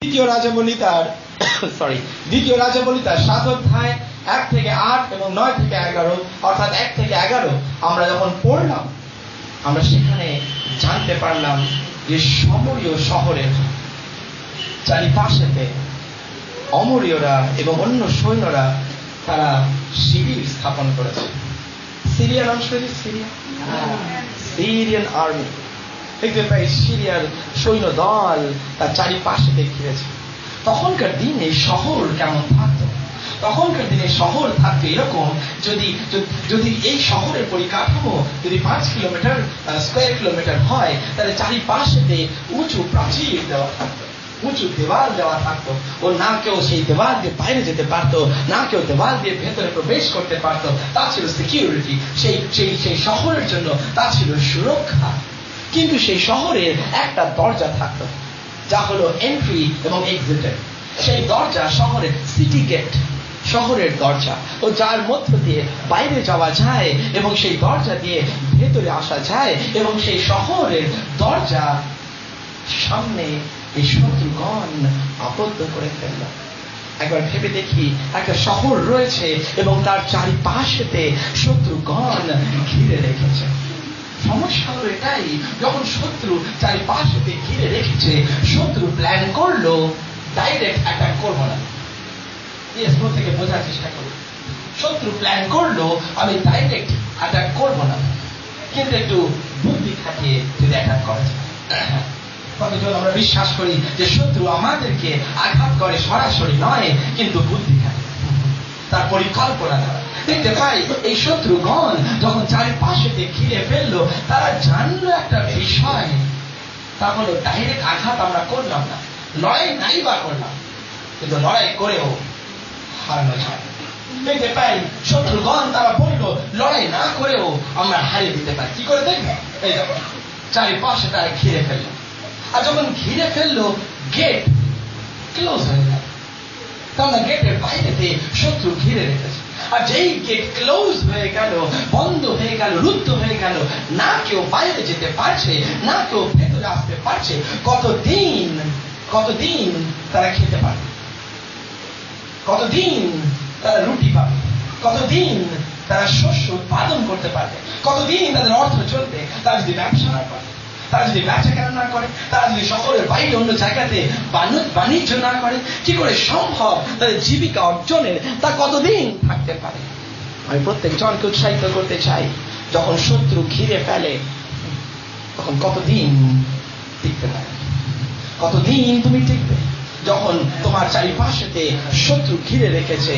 দ্বিতীয় রাজাবলী তার 7 অধ্যায় 1 থেকে 8 এবং 9 থেকে 11, অর্থাৎ 1 থেকে 11 আমরা যখন পড়লাম, আমরা সেখানে জানতে পারলাম যে সমরীয় শহরের চারিপাশেতে অমরীয়রা এবং অন্য সৈন্যরা তারা শিবির স্থাপন করেছে। সিরিয়ান অংশ, সিরিয়ান আর্মি, দেখতে পাই সিরিয়ার সৈন্য দল তার চারিপাশে ঘিরেছে। তখনকার দিনে শহর কেমন থাকতো? তখনকার দিনে শহর থাকতো এরকম, যদি এই শহরের পরিকাঠামো যদি 5 কিলোমিটার স্কোয়ার কিলোমিটার হয়, তাহলে চারিপাশেতে উঁচু প্রাচীর দেওয়া থাকতো, উঁচু দেওয়াল দেওয়া থাকতো। ও না কেউ সেই দেওয়াল দিয়ে বাইরে যেতে পারতো, না কেউ দেওয়াল দিয়ে ভেতরে প্রবেশ করতে পারতো। তা ছিল সিকিউরিটি, সেই শহরের জন্য তা ছিল সুরক্ষা। কিন্তু সেই শহরের একটা দরজা থাকতো, যা হলো এন্ট্রি এবং এক্সিটের। সেই দরজা শহরের সিটি গেট, শহরের দরজা, ও যার মধ্য দিয়ে বাইরে যাওয়া যায় এবং সেই দরজা দিয়ে ভেতরে আসা যায়। এবং সেই শহরের দরজা সামনে এই শত্রুগণ আবদ্ধ করে ফেলল। একবার ভেবে দেখি, একটা শহর রয়েছে এবং তার চারিপাশেতে শত্রুগণ ঘিরে রেখেছে। সমস্যা হলো এটাই, যখন শত্রু চারিপাশেতে ঘিরে রেখেছে, শত্রু প্ল্যান করলো ডাইরেক্ট অ্যাটাক করবো না। থেকে বোঝার চেষ্টা করো, শত্রু প্ল্যান করলো আমি ডাইরেক্ট অ্যাটাক করবো না, কিন্তু একটু বুদ্ধি খাটিয়ে যদি অ্যাটাক করা যায়। কতজন আমরা বিশ্বাস করি যে শত্রু আমাদেরকে আঘাত করে সরাসরি নয়, কিন্তু বুদ্ধি খাটিয়ে, তার পরিকল্পনা দ্বারা। দেখতে পাই এই শত্রুগণ যখন চারিপাশেতে ঘিরে ফেললো, তারা জানলো একটা বিষয়, তা হলো ডাইরেক্ট আঘাত আমরা করলাম না, লড়াই নাই বা করলাম, কিন্তু লড়াই করেও হারানো যায়। দেখতে পাই শত্রুগণ তারা বললো লড়াই না করেও আমরা হারিয়ে দিতে পারি। কি করে দেখবে? এই দেখো, চারিপাশে তারা ঘিরে ফেললো। আর যখন ঘিরে ফেললো, গেট ক্লোজ হয়ে গেল। তাহলে গেটের বাইরেতে শত্রু ঘিরে রেখেছে। আর যেই গেট ক্লোজ হয়ে গেল, বন্ধ হয়ে গেল, রুদ্ধ হয়ে গেল, না কেউ বাইরে যেতে পারছে, না কেউ ভেতরে আসতে পারছে, কতদিন তারা খেতে পারবে? কতদিন তারা রুটি পাবে? কতদিন তারা শস্য উৎপাদন করতে পারবে? কতদিন তাদের অর্থ চলবে? তারা যদি ব্যবসা না করে, তারা যদি বেচা কেনা না করে, তারা যদি শহরের বাইরে অন্য জায়গাতে বাণিজ্য না করে, কি করে সম্ভব তাদের জীবিকা অর্জনের? তা কতদিন থাকতে পারে? আমি প্রত্যেক জনকে উৎসাহিত করতে চাই, যখন শত্রু ঘিরে ফেলে, তখন কতদিন টিকতে পারে? কতদিন তুমি টিকবে? যখন তোমার চারিপাশেতে শত্রু ঘিরে রেখেছে,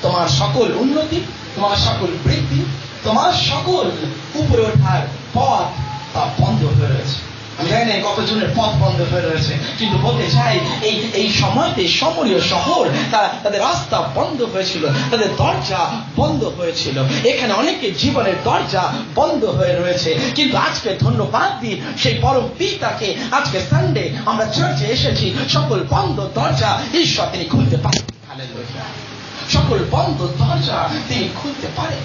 তোমার সকল উন্নতি, তোমার সকল বৃদ্ধি, তোমার সকল উপরে ওঠার পথ তা বন্ধ হয়ে রয়েছে। আমি জানি না কতজনের পথ বন্ধ হয়ে রয়েছে, কিন্তু বলতে চাই এই সময়তে সমরীয় শহর তাদের রাস্তা বন্ধ হয়েছিল, তাদের দরজা বন্ধ হয়েছিল। এখানে অনেকের জীবনের দরজা বন্ধ হয়ে রয়েছে, কিন্তু আজকে ধন্যবাদ দিই সেই পরম পিতাকে, আজকে সানডে আমরা চার্চে এসেছি, সকল বন্ধ দরজা ঈশ্বর তিনি খুলতে পারেন। সকল বন্ধ দরজা তিনি খুলতে পারেন।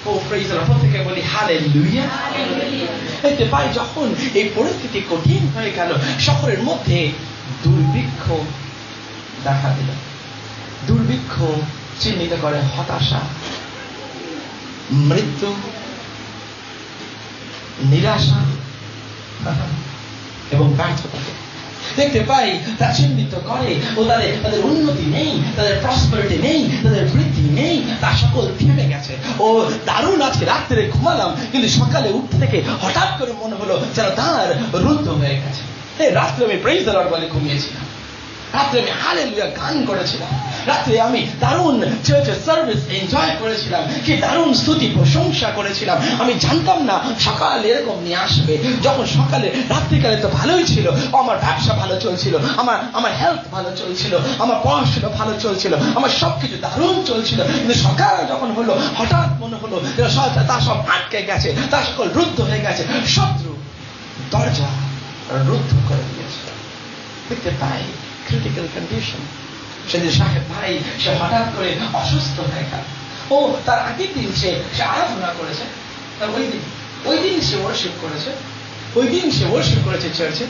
ও প্রেজ দ্য লর্ড, প্রত্যেকে বলি হালেলুয়া। দেখতে পাই যখন এই পরিস্থিতি কঠিন হয়ে গেল, শহরের মধ্যে দুর্ভিক্ষ দেখা দিল। দুর্ভিক্ষ চিহ্নিত করে হতাশা, মৃত্যু, নিরাশা এবং ব্যর্থতাকে দেখতে পাই। তা চিহ্নিত করে ও তাদের উন্নতি নেই, তাদের প্রসপারিটি নেই, তাদের বৃদ্ধি নেই, তা সকল থেমে গেছে। ও দারুণ, আজকে রাত্রে ঘুমালাম, কিন্তু সকালে উঠতে থেকে হঠাৎ করে মনে হলো যেন তার রুদ্ধ হয়ে গেছে। রাত্রে আমি প্রেজ দ্য লর্ড বলে ঘুমিয়েছিলাম, রাত্রে আমি হালেলুয়া গান করেছিলাম, রাত্রে আমি দারুণ চার্চের সার্ভিস এনজয় করেছিলাম, কি দারুণ স্তুতি প্রশংসা করেছিলাম। আমি জানতাম না সকাল এরকম নিয়ে আসবে। যখন সকালে রাত্রিকালে তো ভালোই ছিল, আমার ব্যবসা ভালো চলছিল, আমার হেলথ ভালো চলছিল, আমার পড়াশোনা ভালো চলছিল, আমার সবকিছু দারুণ চলছিল, কিন্তু সকাল যখন হলো হঠাৎ মনে হলো তা সব আটকে গেছে, তা সকল রুদ্ধ হয়ে গেছে। শত্রু দরজা রুদ্ধ করে দিয়েছে। দেখতে পাই ক্রিটিক্যাল কন্ডিশন। সেদিন সাহেব ভাই সে হঠাৎ করে অসুস্থ হয়ে গেল। ও তার আগের দিন সে আরাধনা করেছে, ওই দিন সে ওয়ার্শিপ করেছে, ওই দিন সে ওয়ার্শিপ করেছে চার্চে,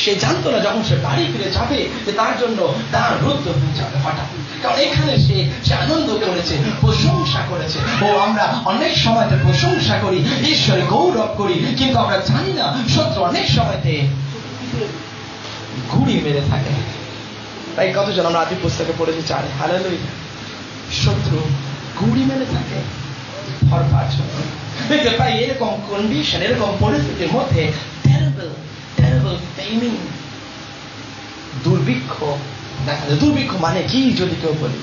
সে জানতো না যখন সে বাড়ি ফিরে যাবে যে তার জন্য তার রুদ্ধ হয়ে যাবে হঠাৎ। কারণ এখানে সে আনন্দ করেছে, প্রশংসা করেছে। ও আমরা অনেক সময়তে প্রশংসা করি, ঈশ্বরে গৌরব করি, কিন্তু আমরা জানি না শত্রু অনেক সময়তে ঘুড়ি মেরে থাকে। তাই কতজন আমরা আদি পুস্তকে পড়েছি চার হালেলুয়া, শত্রু ঘুড়ি মেরে থাকে ফরফার জন্য। দেখতে পাই এরকম কন্ডিশন, এরকম পরিস্থিতির মধ্যে টেরিবল ফেমিন, দুর্ভিক্ষ দেখা যায়। দুর্ভিক্ষ মানে কি যদি কেউ বলি?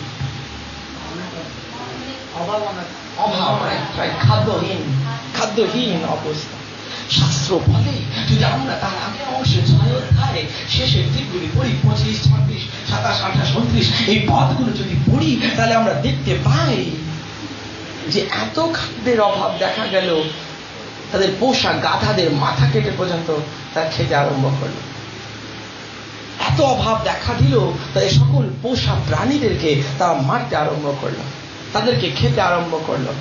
অভাব, খাদ্যহীন অবস্থা। শাস্ত্র বলে যদি আমরা তার আগে অংশে 6 অধ্যায়ে শেষের দিকগুলি পড়ি, 25, 26, 27, 28, 29 এই পদগুলো যদি পড়ি, তাহলে আমরা দেখতে পাই যে এত খাদ্যের অভাব দেখা গেল, তাদের পোষা গাধাদের মাথা কেটে পর্যন্ত তারা খেতে আরম্ভ করলো। এত অভাব দেখা দিল, তাদের সকল পোষা প্রাণীদেরকে তারা মারতে আরম্ভ করলো, তাদেরকে খেতে আরম্ভ করলো।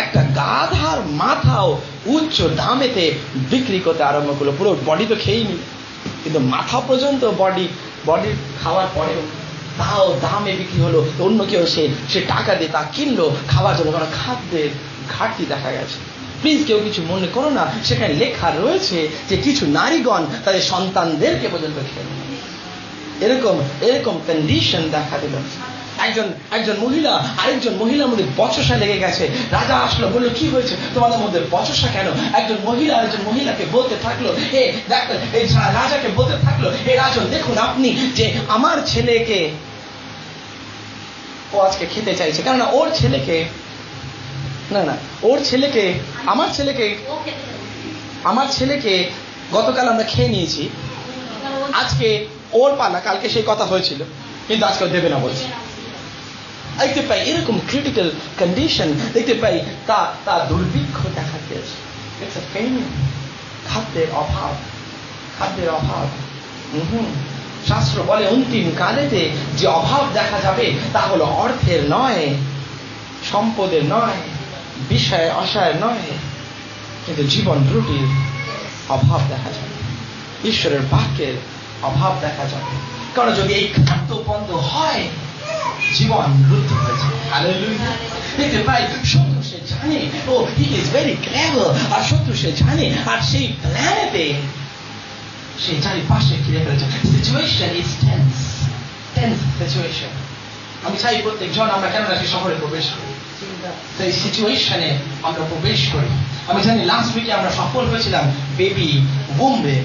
একটা গাধার মাথাও উচ্চ দামেতে বিক্রি করতে আরম্ভ করলো। পুরো বডি তো খেয়েনি, কিন্তু মাথা পর্যন্ত বডি খাওয়ার পরেও তাও দামে বিক্রি হলো। অন্য কেউ সে টাকা দিয়ে তা কিনলো খাওয়ার জন্য, কারণ খাদ্যের ঘাটতি দেখা গেছে। প্লিজ কেউ কিছু মনে করো না, সেখানে লেখা রয়েছে যে কিছু নারীগণ তাদের সন্তানদেরকে পর্যন্ত খেলো। এরকম কন্ডিশন দেখা দিল। একজন মহিলা আরেকজন মহিলার মধ্যে বচসা লেগে গেছে। রাজা আসলো, বললো কি হয়েছে তোমাদের মধ্যে বচসা কেন? একজন মহিলা আরেকজন মহিলাকে বলতে থাকলো, রাজাকে বলতে থাকলো, হে রাজন দেখুন আপনি যে আমার ছেলেকে ও আজকে খেতে চাইছে, কেননা ওর ছেলেকে আমার ছেলেকে গতকাল আমরা খেয়ে নিয়েছি, আজকে ওর পালা, কালকে সেই কথা হয়েছিল, কিন্তু আজকে দেবে না বলছে। দেখতে পাই এরকম ক্রিটিক্যাল কন্ডিশন, দেখতে পাই তা দুর্ভিক্ষ দেখা দিয়েছে। খাদ্যের অভাব। শাস্ত্র বলে অন্তিম কালেতে যে অভাব দেখা যাবে তা হলো অর্থের নয়, সম্পদের নয়, বিষয় আশায় নয়, কিন্তু জীবন রুটির অভাব দেখা যাবে, ঈশ্বরের বাক্যের অভাব দেখা যাবে। কারণ যদি এই খাদ্য বন্ধ হয়, জীবন রুদ্ধ হয়ে যাবে। হালেলুয়া। দেখতে পাই শত্রু সে জানে, ও হি ইজ ভেরি ক্লেভার, আর শত্রু সে জানে, আর সেই প্ল্যানেতে সেই চারিপাশে ঘিরে ফেলেছে। Situation is tense situation. আমি চাই প্রত্যেকজন আমরা কেননা সেই শহরে প্রবেশ করি, সেই সিচুয়েশনে আমরা প্রবেশ করি। আমি জানি লাস্ট উইকে আমরা সফল হয়েছিলাম বেবি বুমবে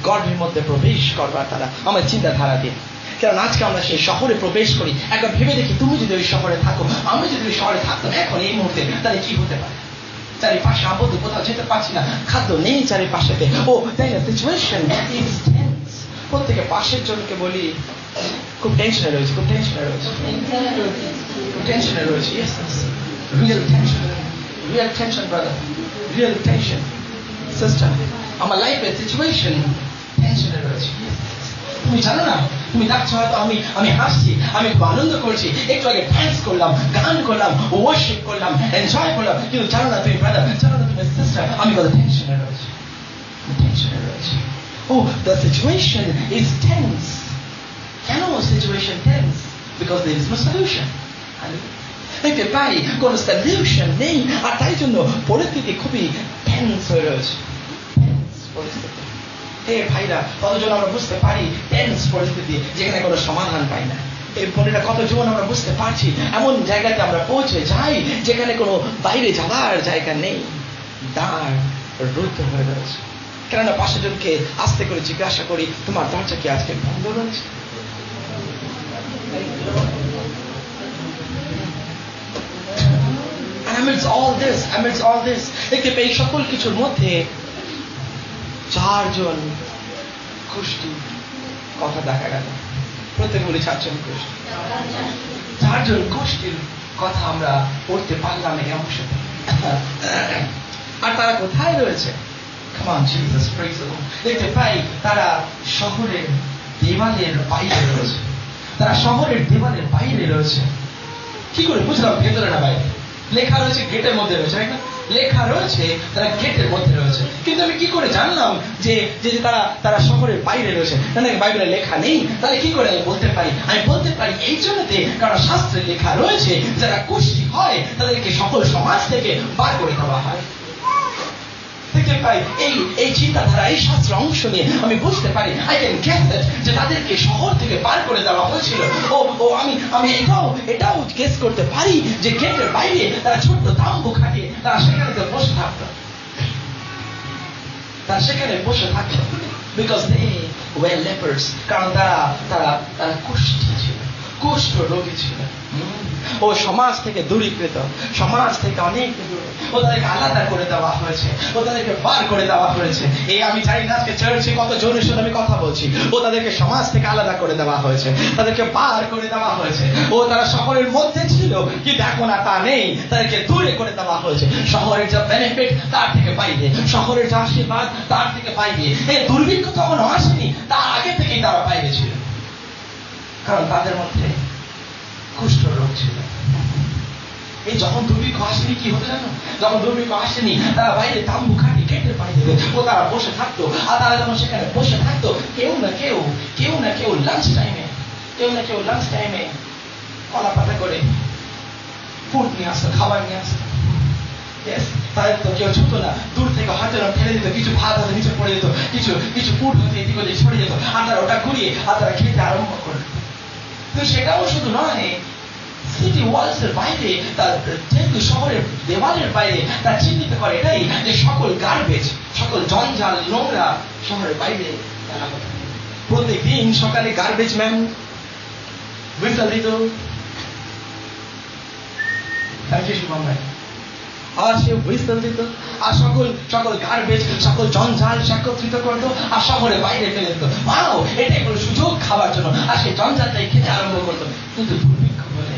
গর্ভের মধ্যে প্রবেশ করবার তারা আমার চিন্তাধারা দিয়ে। কারণ আজকে আমরা সেই শহরে প্রবেশ করি। একবার ভেবে দেখি, তুমি যদি ওই শহরে থাকো, আমি যদি ওই শহরে থাকতাম এখন এই মুহূর্তে, তাহলে কি হতে পারে? চারিপাশে আবদ্ধ, কোথাও যেতে পারছি না, খাদ্য নেই চারিপাশেতে। ও তাই না, সিচুয়েশন ইজ টেন্স। প্রত্যেকে পাশের জনকে বলি খুব টেনশনে রয়েছে, real tension brother, real tension sister. আমার লাইফের সিচুয়েশন টেনশনে রয়েছে। তুমি জানো না, তুমি দেখছো হয়তো আমি হাসছি, আমি খুব আনন্দ করছি, একটু আগে ডান্স করলাম, গান করলাম, ওয়ার্শিপ করলাম, এনজয় করলাম, কিন্তু জানো না তুমি ব্রাদার, জানো না তুমি সিস্টার, আমি কত টেনশনে রয়েছি। Oh the situation is tense. কেন situation tense? Because there is no solution. দেখতে পাই কোন সলিউশন নেই, আর তাই জন্য পরিস্থিতি খুবই টেন্স হয়ে রয়েছে। পরিস্থিতি, হে ভাইরা, কতজন আমরা বুঝতে পারি টেন্স পরিস্থিতি যেখানে কোনো সমাধান পাই না? এই বোনেরা কতজন আমরা বুঝতে পারছি এমন জায়গাতে আমরা পৌঁছে যাই যেখানে কোনো বাইরে যাওয়ার জায়গা নেই, দ্বার রুদ্ধ হয়ে রয়েছে। কেননা পাশের জনকে আস্তে করে জিজ্ঞাসা করি, তোমার দরজা কি আজকে বন্ধ রয়েছে? amidst all this দেখতে পেয়ে সকল কিছুর মধ্যে 4 জন গোষ্ঠী কথা দেখা গেল। প্রত্যেকে বলি 4 জন গোষ্ঠী। 4 জন গোষ্ঠীর কথা আমরা পড়তে পারলাম এই অংশে। আর তারা কোথায় রয়েছে? Come on, Jesus, praise the Lord. দেখতে পাই তারা শহরের দেওয়ালের বাইরে রয়েছে। কি করে বুঝলাম ভেতরে না বাইরে? লেখা রয়েছে গেটের মধ্যে রয়েছে, লেখা রয়েছে তারা গেটের মধ্যে রয়েছে, কিন্তু আমি কি করে জানলাম যে তারা তারা শহরের বাইরে রয়েছে? না, বাইবেলে লেখা নেই। তাহলে কি করে আমি বলতে পারি? আমি বলতে পারি এই জন্যতে কারণ শাস্ত্রে লেখা রয়েছে যারা কুষ্টি হয় তাদেরকে সকল সমাজ থেকে বার করে দেওয়া হয়। দেখতে পাই এই চিন্তাধারা, এই শাস্ত্রের অংশ নিয়ে আমি বুঝতে পারি, আই ক্যান গেট দ্যাট, যে তাদেরকে শহর থেকে বার করে দেওয়া হয়েছিল। আমি এটাও গেস করতে পারি যে গেটের বাইরে তারা ছোট্ট তাম্বু খাটিয়ে তারা সেখানে বসে থাকতো, বিকজ দে ওয়ার লেপার্স, কারণ তারা কুষ্ঠ ছিল, কুষ্ঠ রোগী ছিল। ও সমাজ থেকে দূরীকৃত, সমাজ থেকে অনেক দূরে, ও তাদেরকে আলাদা করে দেওয়া হয়েছে, ও তাদেরকে বার করে দেওয়া হয়েছে। আমি জানি না আজকে চার্চে কত জনের সাথে আমি কথা বলছি, ও তাদেরকে সমাজ থেকে আলাদা করে দেওয়া হয়েছে, তাদেরকে বার করে দেওয়া হয়েছে। ও তারা শহরের মধ্যে ছিল, কিন্তু এখন আর তা নেই, তাদেরকে দূরে করে দেওয়া হয়েছে। শহরের যা বেনিফিট তার থেকে বাইরে, শহরের যা আশীর্বাদ তার থেকে বাইরে। এই দুর্ভিক্ষ তখন আসেনি, তার আগে থেকেই তারা বাইরে ছিল, কারণ তাদের মধ্যে কুষ্ঠ রোগ ছিল। এই যখন দুর্ভিক্ষ আসেনি কি হতো জানো? যখন দুর্ভিক্ষ আসেনি তারা বাইরে তাম্বু খাটি গেটের বাইরে ও তারা বসে থাকতো। আর তারা যখন সেখানে বসে থাকতো, কেউ না কেউ লাঞ্চ টাইমে কলা পাতা করে ফুড নিয়ে আসতো, খাবার নিয়ে আসতো। তাদের তো কেউ ছুতো না, দূর থেকে হয়তো ফেলে দিত, কিছু ভাত হয়তো নিচে পড়ে যেত, কিছু ফুড হয়তো এদিক ওদিক ছড়ে যেত, আর তারা ওটা ঘুরিয়ে আর তারা খেতে আরম্ভ করত। তো সেটাও শুধু নয়, সিটি ওয়ালস এর বাইরে, তার যেহেতু শহরের দেওয়ালের বাইরে তার চিহ্নিত করে এটাই যে সকল গার্বেজ, সকল জঞ্জাল, নোংরা শহরের বাইরে তারা প্রত্যেকদিন সকালে গার্বেজ ম্যান হুইসেল দিত, আর সে হুইসেল দিত, আর সকল গার্বেজ, সকল জঞ্জাল একত্রিত করতো আর শহরে বাইরে ফেলে দিত। এটাই হলো সুযোগ খাবার জন্য, আর সেই জঞ্জালটাই খেতে আরম্ভ করতো। কিন্তু দুর্ভিক্ষ বলে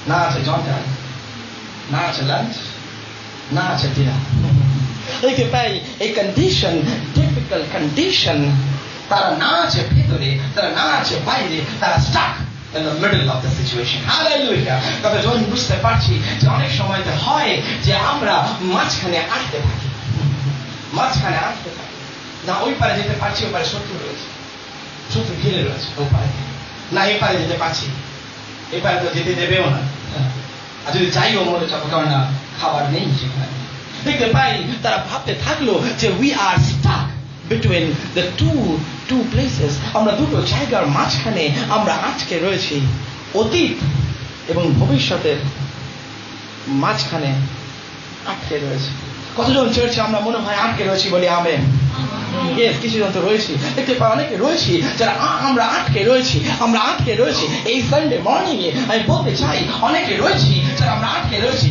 না আছে জঞ্জাল, না আছে লাঞ্চ, না আছে ডিনার। দেখতে পাই এই কন্ডিশন, ডিফিকাল্ট কন্ডিশন, তারা না আছে ভেতরে, তারা না আছে বাইরে, তারা Starc in the middle of the situation. Hallelujah. তবে যখন বুঝতে পারছি যে অনেক সময় হয় যে আমরা মাঝখানে আটকে থাকি, না ওই পারে যেতে পারছি, ওই পারে শত্রু রয়েছে, শত্রু ঘিরে রয়েছে, ওই পারে না এই পারে যেতে পারছি, এই পারে তো যেতে দেবেও না, আর যদি যাইও মরে যাবো, কারণ না খাবার নেই সেখানে। দেখতে পাই তারা ভাবতে থাকলো যে we are stuck between the two places, আমরা দুটো জায়গার মাঝখানে আমরা আটকে রয়েছি, অতীত এবং ভবিষ্যতের মাঝখানে আটকে রয়েছে। কতজন চার্চে আমরা মনে হয় আটকে রয়েছি বলি আমেন? কিছু জন তো রয়েছি, দেখতে পাই অনেকে রয়েছি যারা আমরা আটকে রয়েছি। এই সানডে মর্নিং এ আমি বলতে চাই অনেকে রয়েছি যারা আমরা আটকে রয়েছি।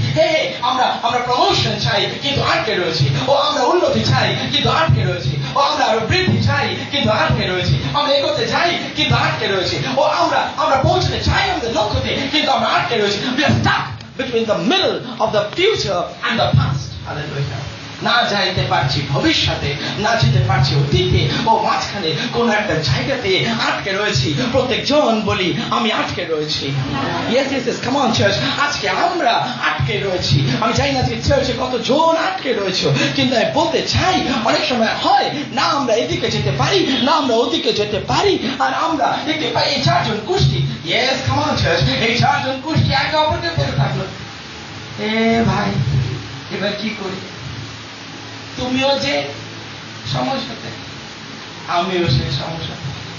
আমরা প্রমোশন চাই কিন্তু আটকে রয়েছি, আমরা উন্নতি চাই কিন্তু আটকে রয়েছি, আমরা আরো বৃদ্ধি চাই কিন্তু আটকে রয়েছি, আমরা এগোতে চাই কিন্তু আটকে রয়েছি, আমরা পৌঁছতে চাই আমাদের লক্ষ্যতে কিন্তু আমরা আটকে রয়েছি। We are stuck between the middle of the future and the past. Hallelujah. না যাইতে পারছি ভবিষ্যতে, না যেতে পারছি অতীতে, মাঝখানে কোন একটা জায়গাতে আটকে রয়েছি। প্রত্যেকজন বলি আমি আটকে রয়েছি। Yes, come on church, আজকে আমরা আটকে রয়েছি। আমি জানি না যে চার্চে কতজন আটকে রয়েছে, কিন্তু আমি বলতে চাই অনেক সময় হয় না আমরা এদিকে যেতে পারি, না আমরা ওদিকে যেতে পারি, আর আমরা দেখতে পাই এই চারজন কুষ্টি। Yes, come on church, এই চারজন কুষ্টি একে অপরকে বলে থাকলো, ভাই এবার কি করি? তুমিও যে সমস্যাতে, আমিও সেই সমস্যা।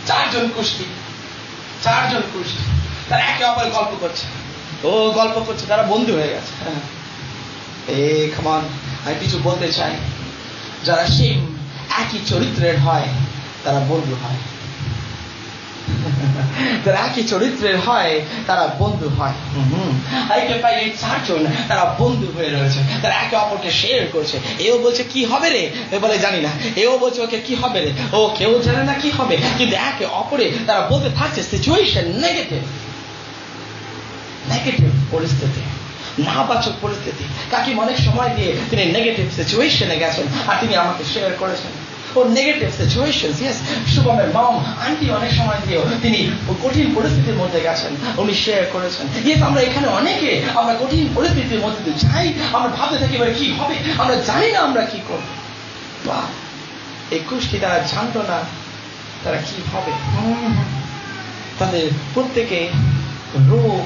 চারজন কুষ্টি, তারা একে অপরে গল্প করছে, তারা বন্ধু হয়ে গেছে। খামান আমি কিছু বলতে চাই, যারা সেম একই চরিত্রের হয় তারা বন্ধু হয়, যারা একই চরিত্রের হয় তারা বন্ধু হয়। এই চারজন তারা বন্ধু হয়ে রয়েছে, তারা একে অপরকে শেয়ার করছে। এও বলছে কি হবে রে, বলে জানি না, এও বলছে ওকে কি হবে রে, ও কেউ জানে না কি হবে, কিন্তু একে অপরে তারা বলতে থাকছে সিচুয়েশন নেগেটিভ পরিস্থিতি, নাবাচক পরিস্থিতি। কাকিম অনেক সময় দিয়ে তিনি নেগেটিভ সিচুয়েশনে গেছেন আর তিনি আমাকে শেয়ার করেছেন। ও নেগেটিভ সিচুয়েশনস। ইয়েস, শুভমের মম আন্টি অনেক সময় দিয়েও তিনি কঠিন পরিস্থিতির মধ্যে গেছেন, উনি শেয়ার করেছেন। ইয়েস, আমরা এখানে অনেকে আমরা কঠিন পরিস্থিতির মধ্যে দিয়ে যাই, আমরা ভাবতে থাকি এবার কি হবে, আমরা জানি না আমরা কি করবো। বা এই কুষ্টি তারা জানতো না তারা কি হবে। তাদের প্রত্যেকে রোগ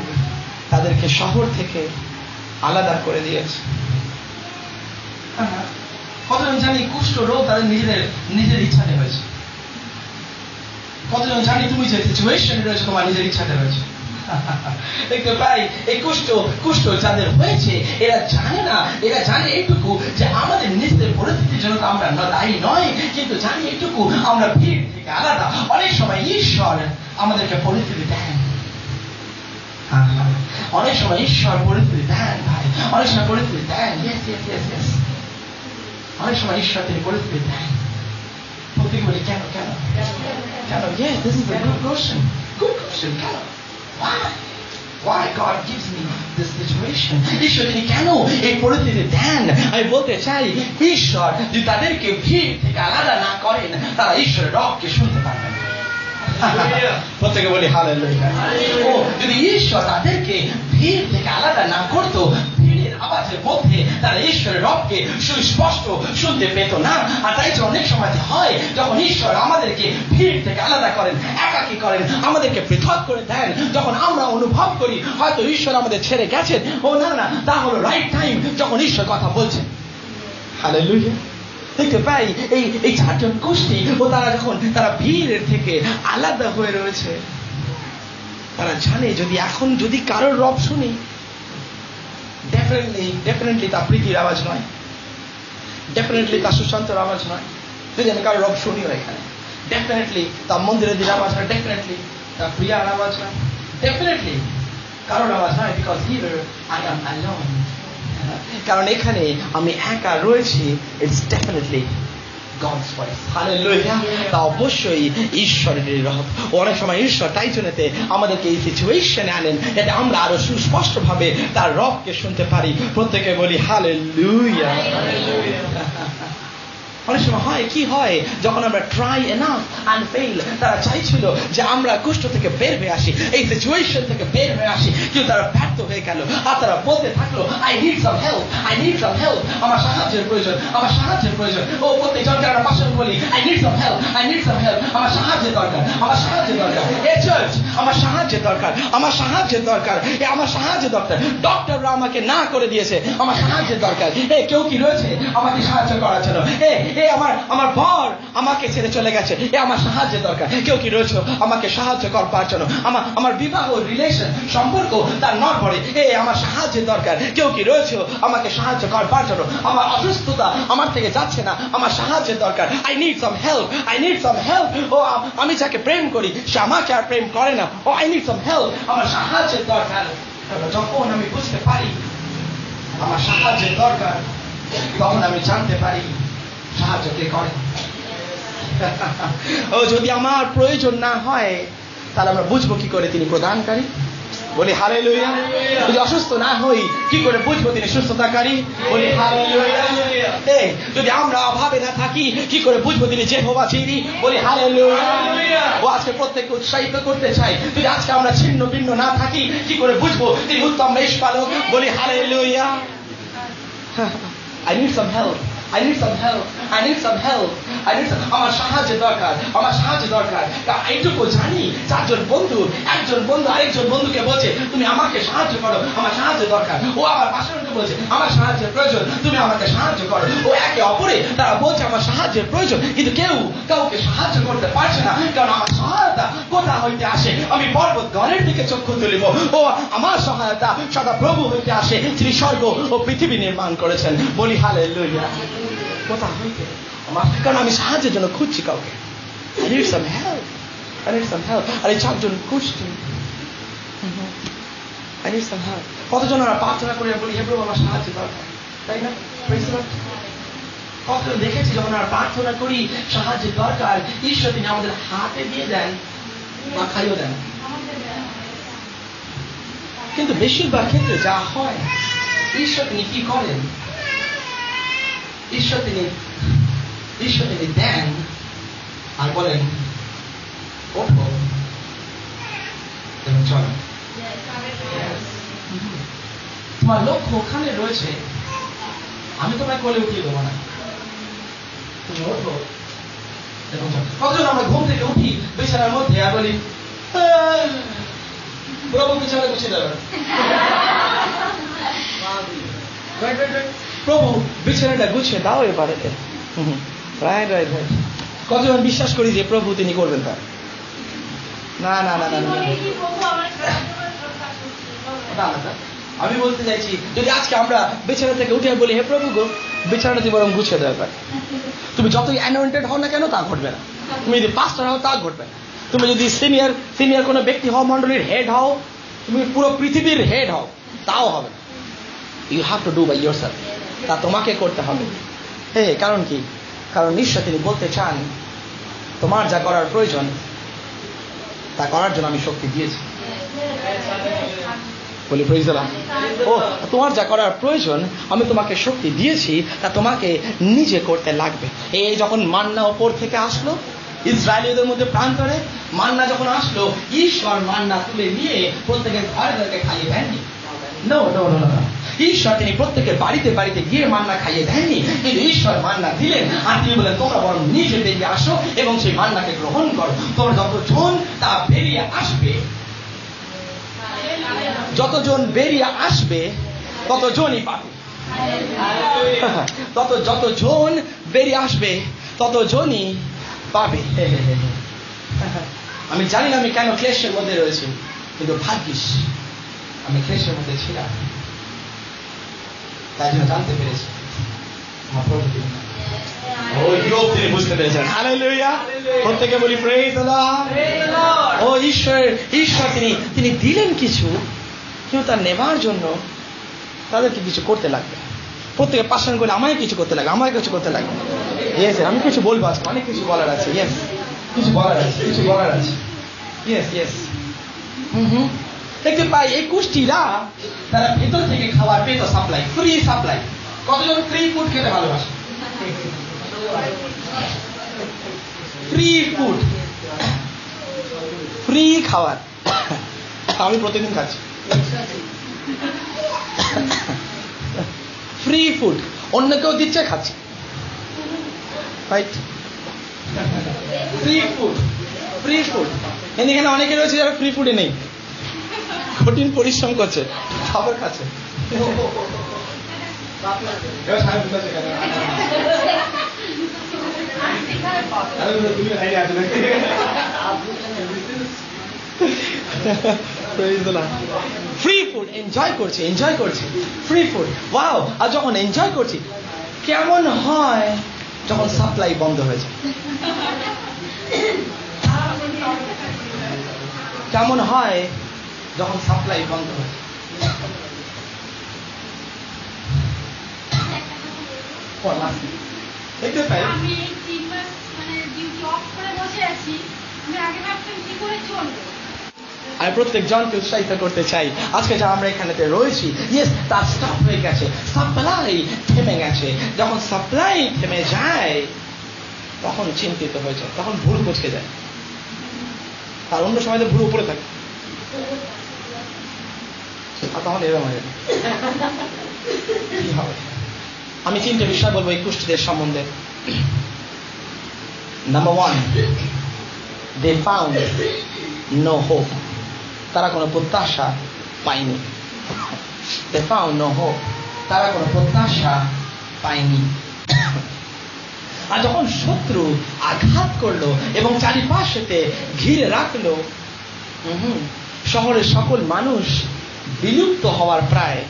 তাদেরকে শহর থেকে আলাদা করে দিয়েছে। কতজন জানি কুষ্ঠ রোগ তাদের নিজের ইচ্ছাতে হয়েছে? কতজন জানি তুমি যে সিচুয়েশনে রয়েছে তোমার নিজের ইচ্ছাতে হয়েছে? দেখতে পাই এই কুষ্ঠ যাদের হয়েছে এরা জানে না, এরা জানে এইটুকু যে আমাদের নিজেদের পরিস্থিতির জন্য আমরা দায়ী নয়, কিন্তু জানি এইটুকু আমরা ভিড় থেকে আলাদা। অনেক সময় ঈশ্বর আমাদেরকে পরিস্থিতি দেন, অনেক সময় ঈশ্বর পরিস্থিতি দেন ভাই, অনেক সময় পরিস্থিতি দেন। অনেক সময় ঈশ্বর তিনি পরিস্থিতি দেন। প্রত্যেকে বলি কেন কেন কেন? Yes, this is a good question. Good question. কেন? Why God gives me this situation? ঈশ্বর তিনি কেন এই পরিস্থিতি দেন? আমি বলতে চাই ঈশ্বর যদি তাদেরকে ভিড় থেকে আলাদা না করেন তারা ঈশ্বরের রবকে শুনতে পারবেন। প্রত্যেকে বলি হালেলুয়া। ও যদি ঈশ্বর তাদেরকে ভিড় থেকে আলাদা না করতো, ভিড়ের আওয়াজের মধ্যে তারা ঈশ্বরের রবকে সুস্পষ্ট শুনতে পেত না। আর তাই যে অনেক সময় হয় যখন ঈশ্বর আমাদেরকে ভিড় থেকে আলাদা করেন, একাকী করেন, আমাদেরকে পৃথক করে দেন, যখন আমরা অনুভব করি হয়তো ঈশ্বর আমাদের ছেড়ে গেছেন, ও না না, তা হলো রাইট টাইম যখন ঈশ্বর কথা বলছেন। হালেলুয়া। দেখতে পাই এই চারজন গোষ্ঠী ও তারা যখন তারা ভিড়ের থেকে আলাদা হয়ে রয়েছে, তারা জানে যদি কারোর রব শুনি, ডেফিনেটলি তা প্রীতির আওয়াজ নয়, ডেফিনেটলি তা সুশান্তর আওয়াজ নয়। যদি আমি কারোর রব শুনিও এখানে, ডেফিনেটলি তা মন্দিরের দিকে আওয়াজ নয়, ডেফিনেটলি তা প্রিয়ার আওয়াজ নয়, ডেফিনেটলি কারোর আওয়াজ নয়। Because here I am alone. কারণ এখানে আমি একা রয়েছি। It's definitely God's voice. Hallelujah. তা অবশ্যই ঈশ্বরের রব। অনেক সময় ঈশ্বর তাই জন্যতে আমাদেরকে এই সিচুয়েশনে আনেন যাতে আমরা আরো সুস্পষ্ট ভাবে তার রবকে শুনতে পারি। প্রত্যেকে বলি হালেলুয়া। অনেক সময় হয় কি হয় যখন আমরা ট্রাই এনাফ অ্যান্ড ফেইল, তারা চাইছিল যে আমরা কুষ্ঠ থেকে বের হয়ে আসি, এই সিচুয়েশন থেকে বের হয়ে আসি, কিন্তু তারা ব্যর্থ হয়ে গেল। আর তারা বলতে থাকলো I need some help, I need some help, আমার সাহায্যের প্রয়োজন, আমার সাহায্যের প্রয়োজন। ও প্রত্যেকজনকে আমরা পাশে বলি I need some help, I need some help, আমার সাহায্যের দরকার, আমার সাহায্যের দরকার। এ চার্চ আমার সাহায্যের দরকার, আমার সাহায্যের দরকার, এ আমার সাহায্যের দরকার। ডক্টররা আমাকে না করে দিয়েছে, আমার সাহায্যের দরকার। এ কেউ কি রয়েছে আমাকে সাহায্য করার জন্য? আমার বর আমাকে ছেড়ে চলে গেছে, এ আমার সাহায্যের দরকার। কেউ কি রয়েছে আমাকে সাহায্য করবার জন্য? আমার বিবাহ রিলেশন সম্পর্ক তার নড়বড়ে, এ আমার সাহায্যের দরকার। কেউ কি রয়েছে আমাকে সাহায্য করবার জন্য? আমার অসুস্থতা আমার থেকে যাচ্ছে না, আমার সাহায্যের দরকার। I need some help, I need some help. ও আমি যাকে প্রেম করি সে আমাকে আর প্রেম করে না, ও আই নিড সাম হেল্প, আমার সাহায্যের দরকার। যখন আমি বুঝতে পারি আমার সাহায্যের দরকার, তখন আমি জানতে পারি সাহায্য কে করে। ও যদি আমার প্রয়োজন না হয় তাহলে আমরা বুঝবো কি করে তিনি প্রদানকারী? বলি হালেলুয়া। যদি অসুস্থ না হই কি করে বুঝবো তিনি সুস্থতাকারী? বলি হালেলুয়া। যদি আমরা অভাবে না থাকি কি করে বুঝবো তিনি যেহোভা যিরি? বলি হালেলুয়া। ও আজকে প্রত্যেককে উৎসাহিত করতে চাই, যদি আজকে আমরা ছিন্ন ভিন্ন না থাকি কি করে বুঝবো তিনি উত্তম মেষপালক? বলি hallelujah. I need some help. I need some help. I need some help. I need some. আমার সাহায্য দরকার, আমার সাহায্য দরকার। এইটুকু জানি একজন বন্ধু আরেকজন বন্ধুকে বলছে তুমি আমাকে সাহায্য করো, আমার সাহায্য দরকার। ও আমার পাশাপাশি বলছে আমার সাহায্যের প্রয়োজন, তুমি আমাকে সাহায্য করো। ও একে অপরে তারা বলছে আমার সাহায্যের প্রয়োজন, কিন্তু কেউ কাউকে সাহায্য করতে পারছে না। কারণ আমার সহায়তা কোথা হইতে আসে? আমি পর্বত গণের দিকে চক্ষু তুলিব। ও আমার সহায়তা সদা প্রভু হইতে আসে, যিনি স্বর্গ ও পৃথিবী নির্মাণ করেছেন। বলি হালেলুয়া। কোথা হইতে? কারণ আমি সাহায্যের জন্য খুঁজছি কাউকে। I need some help. I need some help. আর এই চারজন খুঁজছি I need some help. কতজন আমরা প্রার্থনা করে বলি হে প্রভু আমার সাহায্য দরকার, তাই না? কতজন দেখেছি যখন আমরা প্রার্থনা করি সাহায্যের দরকার, ঈশ্বর তিনি আমাদের হাতে দিয়ে দেন বা খাইও দেন। কিন্তু বেশিরভাগ ক্ষেত্রে যা হয় ঈশ্বর তিনি কি করেন? ঈশ্বর ঈশ্বর তিনি দেন আর বলেন ওঠো এবং চলো। তোমার লক্ষ্য ওখানে রয়েছে, আমি তোমায় কোলে উঠিয়ে দেবো না, তুমি ওঠো এবং চলো। কতজন আমরা ঘুম থেকে উঠি বিছানার মধ্যে আর বলি প্রভু বিছানা গুছিয়ে দেবেন, প্রভু বিছানাটা গুছিয়ে দাও এবারে। Right right right. কতজন বিশ্বাস করি যে প্রভু তিনি করবেন তা? না না না না না, আমি বলতে চাইছি যদি আজকে আমরা বিছানা থেকে উঠে বলি হে প্রভু গো বিছানাটা বরং গুছিয়ে দেওয়া, তুমি যতই অ্যানোয়েন্টেড হও না কেন তা ঘটবে না। তুমি যদি পাস্টার হও তা ঘটবে না। তুমি যদি সিনিয়র কোনো ব্যক্তি হও, মন্ডলীর হেড হও, তুমি পুরো পৃথিবীর হেড হও, তাও হবে না। You have to do by yourself. তা তোমাকে করতে হবে। কারণ কি? কারণ ঈশ্বর তিনি বলতে চান তোমার যা করার প্রয়োজন তা করার জন্য আমি শক্তি দিয়েছি। বলি প্রেজ দ্য লর্ড। ও তোমার যা করার প্রয়োজন আমি তোমাকে শক্তি দিয়েছি, তা তোমাকে নিজে করতে লাগবে। এই যখন মান্না ওপর থেকে আসলো ইসরায়েলীদের মধ্যে প্রান্তরে, মান্না যখন আসলো, ঈশ্বর মান্না তুলে নিয়ে প্রত্যেকের ঘরে ঘরে খাইয়ে দেননি। নো নো নো নো, ঈশ্বর তিনি প্রত্যেকের বাড়িতে বাড়িতে গিয়ে মান্না খাইয়ে দেননি, কিন্তু ঈশ্বর মান্না দিলেন আর তিনি বলেন তোমরা বরং নিজে বেরিয়ে আসো এবং সেই মান্নাকে গ্রহণ করো। তোমরা যতজন তা বেরিয়ে আসবে, যতজন বেরিয়ে আসবে ততজনই পাবে। যতজন বেরিয়ে আসবে ততজনই পাবে। আমি জানি না আমি কেন ক্লেশের মধ্যে রয়েছি, কিন্তু ভাগ্যিস আমি ক্লেশের মধ্যে ছিলাম, তাই জন্য জানতে পেরেছি আমার প্রভু তিনি বুঝতে পেরেছেন। হালেলুয়া। প্রত্যেকে বলি প্রেজ দ্য লর্ড। ও ঈশ্বর তিনি দিলেন কিছু, কিন্তু তার নেবার জন্য তাদেরকে কিছু করতে লাগবে। প্রত্যেকে পাশান করে আমায় কিছু করতে লাগবে, আমায় কিছু করতে লাগবে। ইয়েস, আমি কিছু বলবো আজকে, অনেক কিছু বলার আছে। ইয়েস, কিছু বলার আছে। Yes yes. দেখতে পাই এই কুষ্টিরা তারা ভেতর থেকে খাবার পেত, সাপ্লাই, ফ্রি সাপ্লাই। কতজন ফ্রি ফুড খেতে ভালোবাসে? ফ্রি ফুড, ফ্রি খাবার আমি প্রতিদিন খাচ্ছি। ফ্রি ফুড অন্য কেউ দিচ্ছে, খাচ্ছি। Right, free food. এখানে অনেকে রয়েছে যারা ফ্রি ফুডে নেই, কঠিন পরিশ্রম করছে, খাবার খাচ্ছে। ফ্রি ফুড এনজয় করছি, ফ্রি ফুড ওয়াও। আর যখন এনজয় করছি, কেমন হয় যখন সাপ্লাই বন্ধ হয়ে যায়? কেমন হয় যখন সাপ্লাই বন্ধ হয়ে যায়? দেখতে পাই আমি প্রত্যেক জনকে উৎসাহিত করতে চাই। আজকে যা আমরা এখানেতে রয়েছি, ইয়েস, তার স্টপ হয়ে গেছে, সাপ্লাই থেমে গেছে। যখন সাপ্লাই থেমে যায় তখন চিন্তিত হয়ে যায়, তখন ভুল কুচকে যায়। আর অন্য সময় তো ভুল উপরে থাকে, আর তখন এরকম হয়ে যায় কি হবে। আমি তিনটে বিষয় বলবো এই কুষ্ঠীদের সম্বন্ধে। Number 1, they found no hope. তারা কোনো প্রত্যাশা পায়নি। They found no hope. তারা কোনো প্রত্যাশা পায়নি। আর যখন শত্রু আঘাত করলো এবং চারিপাশেতে ঘিরে রাখলো, শহরের সকল মানুষ বিলুপ্ত হওয়ার প্রায়,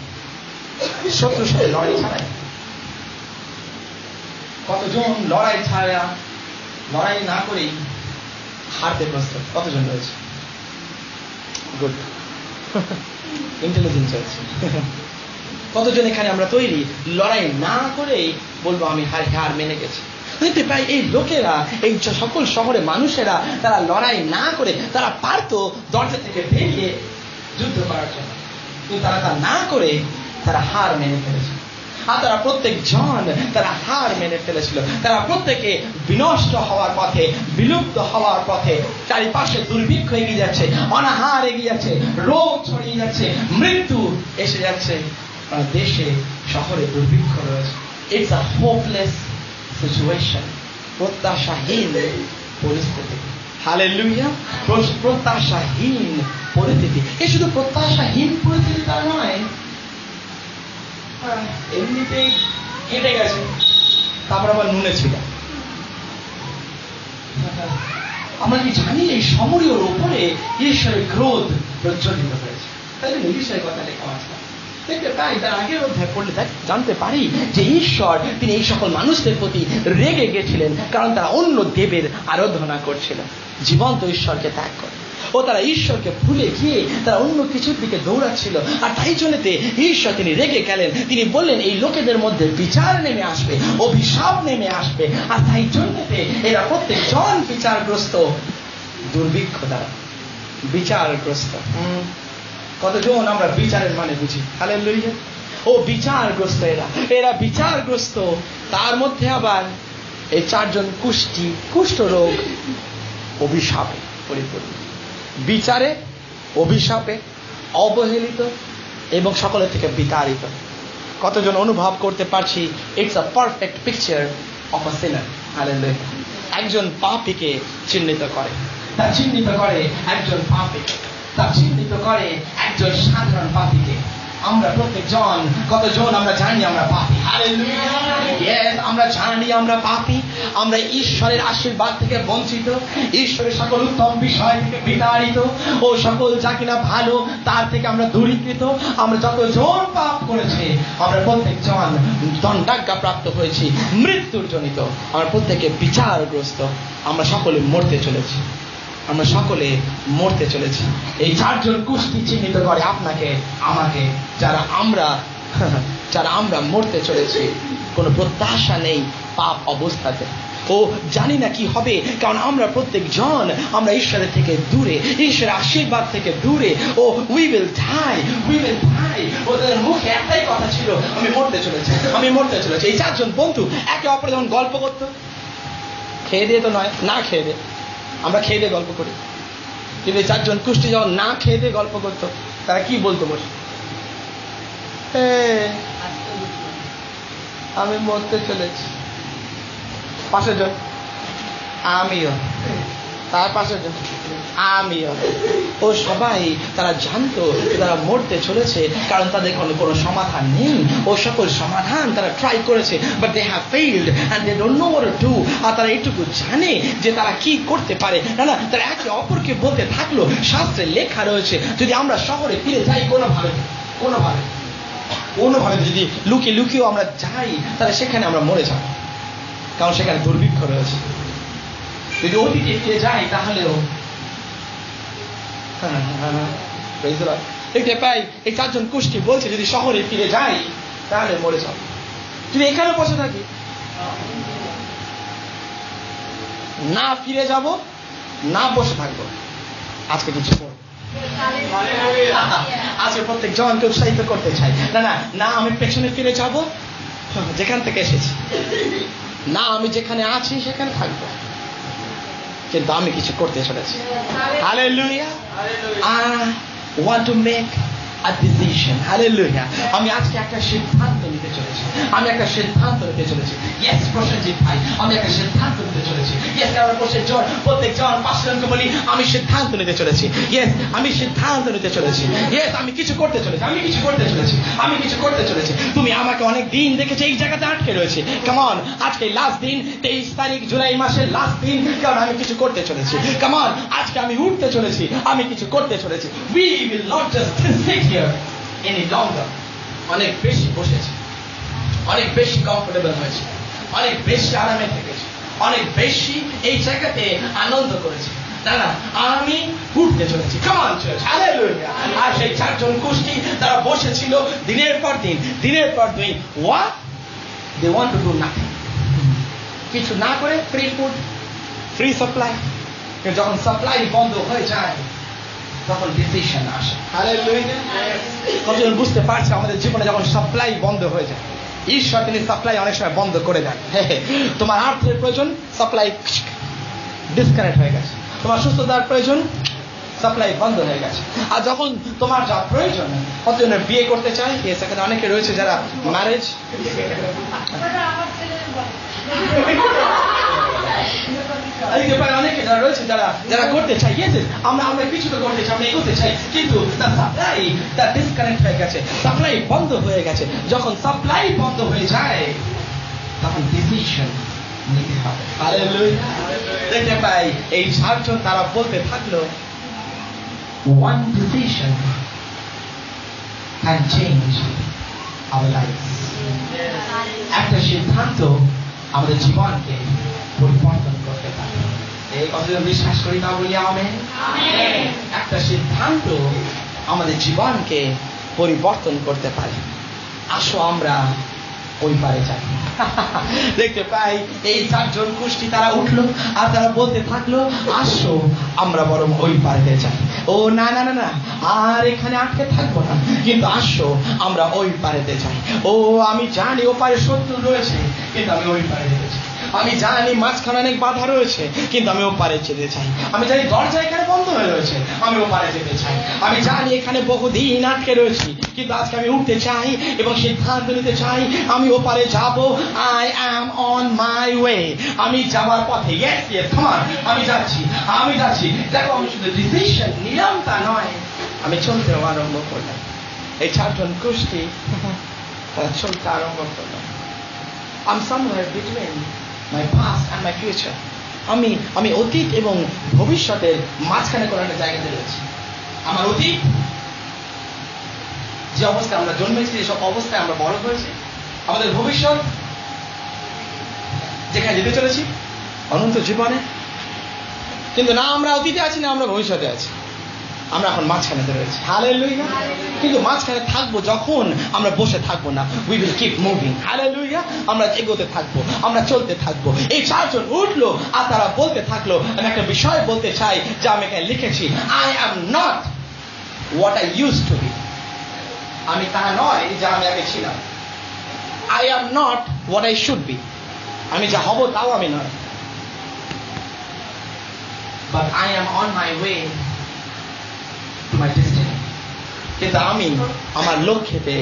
শত্রুর সাথে লড়াই ছাড়াই কতজন লড়াই না করেই হারতে প্রস্তুত? কতজন রয়েছে? গুড, ইন্টেলিজেন্স হয়েছে। কতজন এখানে আমরা তৈরি লড়াই না করেই বলবো আমি হার মেনে গেছি? দেখতে পাই এই লোকেরা, এই সকল শহরে মানুষেরা, তারা লড়াই না করে তারা পারতো দরজা থেকে বেরিয়ে যুদ্ধ করার জন্য, কিন্তু তারা তা না করে তারা হার মেনে ফেলেছে। আর তারা প্রত্যেকজন তারা হার মেনে ফেলেছিল। তারা প্রত্যেকে বিনষ্ট হওয়ার পথে, বিলুপ্ত হওয়ার পথে। চারিপাশে দুর্ভিক্ষ এগিয়ে যাচ্ছে, অনাহার এগিয়ে যাচ্ছে, রোগ ছড়িয়ে যাচ্ছে, মৃত্যু এসে যাচ্ছে। দেশে শহরে দুর্ভিক্ষ রয়েছে। ইটস আ হোপলেস সিচুয়েশন, প্রত্যাশাহীন পরিস্থিতি। হালেলুয়া, প্রত্যাশাহীন পরিস্থিতি। এ শুধু প্রত্যাশাহীন পরিস্থিতি তা নয়, এমনিতেই কেটে গেছে, তারপর আবার নুনে ছিল। আমরা কি জানি এই সমরীয়র উপরে ঈশ্বরের ক্রোধ প্রজ্বলিত হয়েছে? তাই জন্য ঈশ্বরের কথা লেখা আছে। দেখতে পাই, তার আগের অধ্যায় পড়লে জানতে পারি যে ঈশ্বর তিনি এই সকল মানুষদের প্রতি রেগে গেছিলেন, কারণ তারা অন্য দেবের আরাধনা করছিল, জীবন্ত ঈশ্বরকে ত্যাগ করে। ও তারা ঈশ্বরকে ভুলে গিয়ে তারা অন্য কিছুর দিকে দৌড়াচ্ছিল। আর তাই জন্যতে ঈশ্বর তিনি রেগে গেলেন। তিনি বললেন এই লোকেদের মধ্যে বিচার নেমে আসবে, অভিশাপ নেমে আসবে। আর তাই জন্যতে এরা প্রত্যেকজন বিচারগ্রস্ত, দুর্ভিক্ষ দ্বারা বিচারগ্রস্ত। কতজন আমরা বিচারের মানে বুঝি? হালেলুয়া। ও বিচারগ্রস্ত, এরা বিচারগ্রস্ত। তার মধ্যে আবার এই 4 জন কুষ্ঠ রোগ, অভিশাপে পরিপূর্ণ। বিচারে, অভিশাপে, অবহেলিত এবং সকলের থেকে বিতাড়িত। কতজন অনুভব করতে পারছি? It's a perfect picture of a sinner. Hallelujah. একজন পাপীকে চিহ্নিত করে, তা চিহ্নিত করে একজন পাপীকে, তা চিহ্নিত করে একজন সাধারণ পাপীকে। আমরা প্রত্যেকজন, কতজন আমরা জানি আমরা পাপী? হালেলুয়া। ইয়েস, আমরা জানি আমরা পাপী। আমরা ঈশ্বরের আশীর্বাদ থেকে বঞ্চিত, ঈশ্বরের সকল উত্তম বিষয় থেকে বিতাড়িত, ও সকল যা কিনা ভালো তার থেকে আমরা দূরীকৃত। আমরা যতজন পাপ করেছি, আমরা প্রত্যেকজন দণ্ডাজ্ঞা প্রাপ্ত হয়েছি, মৃত্যুর জনিত। আমরা প্রত্যেকে বিচারগ্রস্ত। আমরা সকলে মরতে চলেছি, আমরা সকলে মরতে চলেছি। এই 4 জন কুষ্টি চিহ্নিত করে আপনাকে, আমাকে, যারা আমরা মরতে চলেছি। কোনো প্রত্যাশা নেই পাপ অবস্থাতে। ও জানি না কি হবে, কারণ আমরা প্রত্যেকজন আমরা ঈশ্বরের থেকে দূরে, ঈশ্বরের আশীর্বাদ থেকে দূরে। ও উই উইল ডাই। ওদের মুখে একটাই কথা ছিল, আমি মরতে চলেছি, আমি মরতে চলেছি। এই 4 জন বন্ধু একে অপরে যখন গল্প করতো, খেয়ে দিয়ে তো নয়, না খেয়ে দিয়ে, আমরা খেয়ে দিয়ে গল্প করি, কিন্তু 4 জন কুষ্টি যখন না খেয়ে দিয়ে গল্প করতো, তারা কি বলতো? বসে আমি মরতে চলেছি। 5 জন আমিও, তার 5 জন আমিও। ও সবাই তারা জানতো তারা মরতে চলেছে, কারণ তাদের কোনো সমাধান নেই। ও সকল সমাধান তারা ট্রাই করেছে, but they have failed and they don't know what to do. আর তারা এটুকু জানে যে তারা কি করতে পারে না। তারা একে অপরকে বলতে থাকলো, শাস্ত্রে লেখা রয়েছে যদি আমরা শহরে ফিরে যাই কোনোভাবে যদি লুকিয়েও আমরা যাই, তাহলে সেখানে আমরা মরে যাব, কারণ সেখানে দুর্ভিক্ষ রয়েছে। যদি অতীতে ফিরে যাই তাহলেও দেখতে পাই এই 4 জন কুষ্টি বলছে যদি শহরে ফিরে যাই তাহলে মরে যাব। যদি এখানে বসে থাকি, না ফিরে যাব, না বসে থাকবো, আজকে কিছু করবো। আজকে প্রত্যেক জনকে উৎসাহিত করতে চাই, না আমি পেছনে ফিরে যাব যেখান থেকে এসেছি, না আমি যেখানে আছি সেখানে থাকবো, কিন্তু আমি কিছু করতে চলেছি। Hallelujah. I want to make a decision. Hallelujah. আমি আজকে একটা সিদ্ধান্ত নিতে চলেছি, Yes, প্রসেনজিৎ ভাই, আমি একটা সিদ্ধান্ত নিতে চলেছি। Yes, আমরা প্রত্যেকজন পাঁচজনকে বলি আমি সিদ্ধান্ত নিতে চলেছি। Yes, আমি সিদ্ধান্ত নিতে চলেছি। Yes, আমি কিছু করতে চলেছি। তুমি আমাকে অনেক দিন দেখেছো এই জায়গাতে আটকে রয়েছে। কাম অন, আজকে লাস্ট দিন, 23 তারিখ জুলাই মাসের লাস্ট দিন, কারণ আমি কিছু করতে চলেছি। কাম অন, আজকে আমি উঠতে চলেছি, আমি কিছু করতে চলেছি। We will not just sit here any longer. অনেক বেশি বসেছি, অনেক বেশি কমফোর্টেবল হয়েছে, অনেক বেশি আরামে থেকেছি, অনেক বেশি এই জায়গাতে আনন্দ করেছি। না আমি উঠতে চলেছি। Come on church, hallelujah. আর সেই 4 জন কুষ্টি তারা বসেছিল দিনের পর দিন। What? They want to do nothing. কিছু না করে ফ্রি ফুড, ফ্রি সাপ্লাই। যখন সাপ্লাই বন্ধ হয়ে যায় তখন ডিসিশন আসে। হালেলুয়া। কতজন বুঝতে পারছে আমাদের জীবনে যখন সাপ্লাই বন্ধ হয়ে যায়, ঈশ্বর তিনি সাপ্লাই অনেক সময় বন্ধ করে দেন। তোমার অর্থের প্রয়োজন, সাপ্লাই ডিসকানেক্ট হয়ে গেছে। তোমার সুস্থতার প্রয়োজন, সাপ্লাই বন্ধ হয়ে গেছে। আর যখন তোমার যা প্রয়োজন, কতজনের বিয়ে করতে চায়, সেখানে অনেকে রয়েছে যারা ম্যারেজ, অনেকে যারা রয়েছে যারা করতে চাই, আমরা কিছু তো করতে চাই, আমরা এগোতে চাই, কিন্তু সাপ্লাই ডিসকানেক্ট হয়ে গেছে, সাপ্লাই বন্ধ হয়ে গেছে। যখন সাপ্লাই বন্ধ হয়ে যায় তখন ডিসিশন নিতে হবে। হালেলুয়া। দেখতে পাই এই 7 জন তারা বলতে থাকলো, one decision can change our lives. একটা সিদ্ধান্ত আমাদের জীবনকে পরিবর্তন করতে পারে। এই কথা বিশ্বাস করি না বলি আমেন। একটা সিদ্ধান্ত আমাদের জীবনকে পরিবর্তন করতে পারে। আসো আমরা ওই পারে যাই। দেখতে পাই এই 4 জন কুষ্টি তারা উঠলো আর তারা বলতে থাকলো, আসো আমরা বরং ওই পারে যাই। ও না না না না, আর এখানে আটকে থাকবো না, কিন্তু আসো আমরা ওই পারেতে যাই। ও আমি জানি ও পারে শত্রু রয়েছে, কিন্তু আমি ওই পারে যেতে চাই। আমি জানি মাঝখানে অনেক বাধা রয়েছে, কিন্তু আমি ও পারে যেতে চাই। আমি জানি দরজা এখানে বন্ধ হয়ে রয়েছে, আমি ও পারে যেতে চাই। আমি জানি এখানে বহুদিন আটকে রয়েছি, কিন্তু আজকে আমি উঠতে চাই এবং সিদ্ধান্ত নিতে চাই, আমি ও পারে যাব। I am on my way. আমি যাওয়ার পথে। ইয়েস ইয়েস, কাম অন, আমি যাচ্ছি। দেখো, আমি শুধু ডিসিশন নিলাম তা নয়, আমি চলতে আরম্ভ করলাম। এই 4 জন কুষ্টি তারা চলতে আরম্ভ করলাম। I'm somewhere between my past and my future. আমি অতীত এবং ভবিষ্যতের মাঝখানে কোনো একটা জায়গাতে রয়েছি। আমার অতীত, যে অবস্থায় আমরা জন্মেছি, এসব অবস্থায় আমরা বড় হয়েছি। আমাদের ভবিষ্যৎ, যেখানে যেতে চলেছি অনন্ত জীবনে। কিন্তু না আমরা অতীতে আছি, না আমরা ভবিষ্যতে আছি, আমরা এখন মাঝখানে রয়েছি। হালেলুয়া। কিন্তু মাঝখানে থাকবো যখন আমরা বসে থাকবো না। We will keep moving. Hallelujah. আমরা এগোতে থাকবো, আমরা চলতে থাকবো। এই 4 জন উঠলো আর তারা বলতে থাকলো, আমি একটা বিষয় বলতে চাই যা আমি এখানে লিখেছি, I am not what I used to be. আমি তা নয় যা আমি আগে ছিলাম। I am not what I should be. আমি যা হব তাও আমি নয়। But I am on my way to my destiny. কিন্তু আমি আমার লক্ষ্যেতে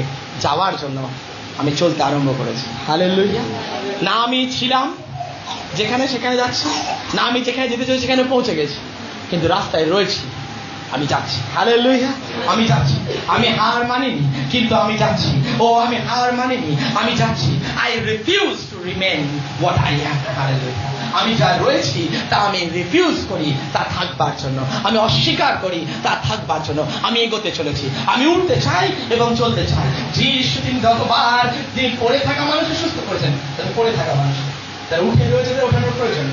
যাওয়ার জন্য আমি চলতে আরম্ভ করেছি। হালেলুয়া। না আমি ছিলাম যেখানে সেখানে যাচ্ছি, না আমি যেখানে যেতে চাই সেখানে পৌঁছে গেছি, কিন্তু রাস্তায় রয়েছি, আমি যাচ্ছি। হালেলুয়া। আমি যাচ্ছি। আমি হার মানিনি, কিন্তু আমি যাচ্ছি। ও আমি হার মানিনি, আমি যাচ্ছি। I refuse to remain what I am. Hallelujah. আমি যা রয়েছি তা আমি রিফিউজ করি তা থাকবার জন্য, আমি অস্বীকার করি তা থাকবার জন্য আমি এগোতে চলেছি। আমি উঠতে চাই এবং চলতে চাই। যিশু তিনি যতবার তিনি পড়ে থাকা মানুষকে সুস্থ করেছেন, তাদের পড়ে থাকা মানুষ, তারা উঠে রয়েছে, তাদের ওঠানোর প্রয়োজন।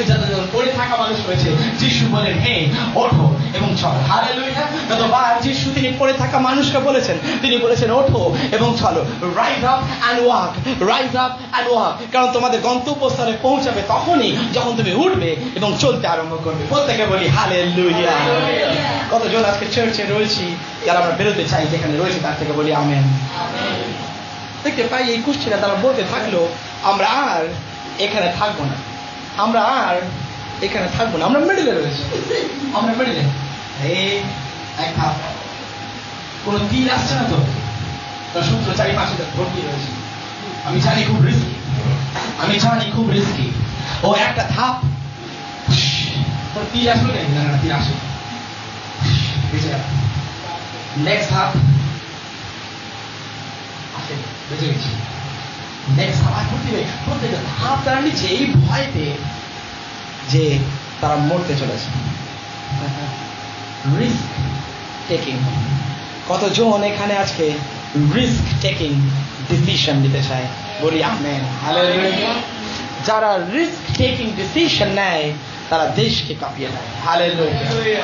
যাদের পড়ে থাকা মানুষ রয়েছে, যিশু বলেন, হে ওঠো এবং চলো। হালেলুয়া। যতবার যিশু তিনি পড়ে থাকা মানুষকে বলেছেন, তিনি বলেছেন ওঠো এবং চলো। Rise up and walk, rise up and walk. কারণ তোমাদের গন্তব্যস্থলে পৌঁছাবে তখনই যখন তুমি উঠবে এবং চলতে আরম্ভ করবে। প্রত্যেকে বলি হালেলুয়া। কতজন আজকে চার্চে রয়েছি যারা আমরা বেরোতে চাই, যেখানে রয়েছে তার থেকে বলি আমেন। দেখতে পাই এই কুষ্টিরা তারা বলতে থাকলো, আমরা আর এখানে থাকবো না, আমরা আর এখানে থাকবো না। আমরা মিডলে রয়েছি, আমরা মিডলে। এক ধাপ, কোনো তীর আসছে না তো, সূত্র চারিপাশে ভর্তি রয়েছে। আমি জানি খুব রিস্কি, আমি জানি খুব রিস্কি। ও একটা ধাপ, তীর আসলো কেন? না তীর আসে, বেঁচে গেল। নেক্সট ধাপ আসে, বেঁচে গেছি। নেক্সট ধাপ প্রত্যেকটা ধাপ তারা নিচ্ছে এই ভয়তে যে তারা মরতে চলেছে। Risk taking. কতজন এখানে আজকে রিস্ক টেকিং ডিসিশন নিতে চায়? বলি আমেন। হালেলুয়া। যারা রিস্ক টেকিং ডিসিশন নেয় তারা দেশকে কাঁপিয়ে দেয়। হালেলুয়া।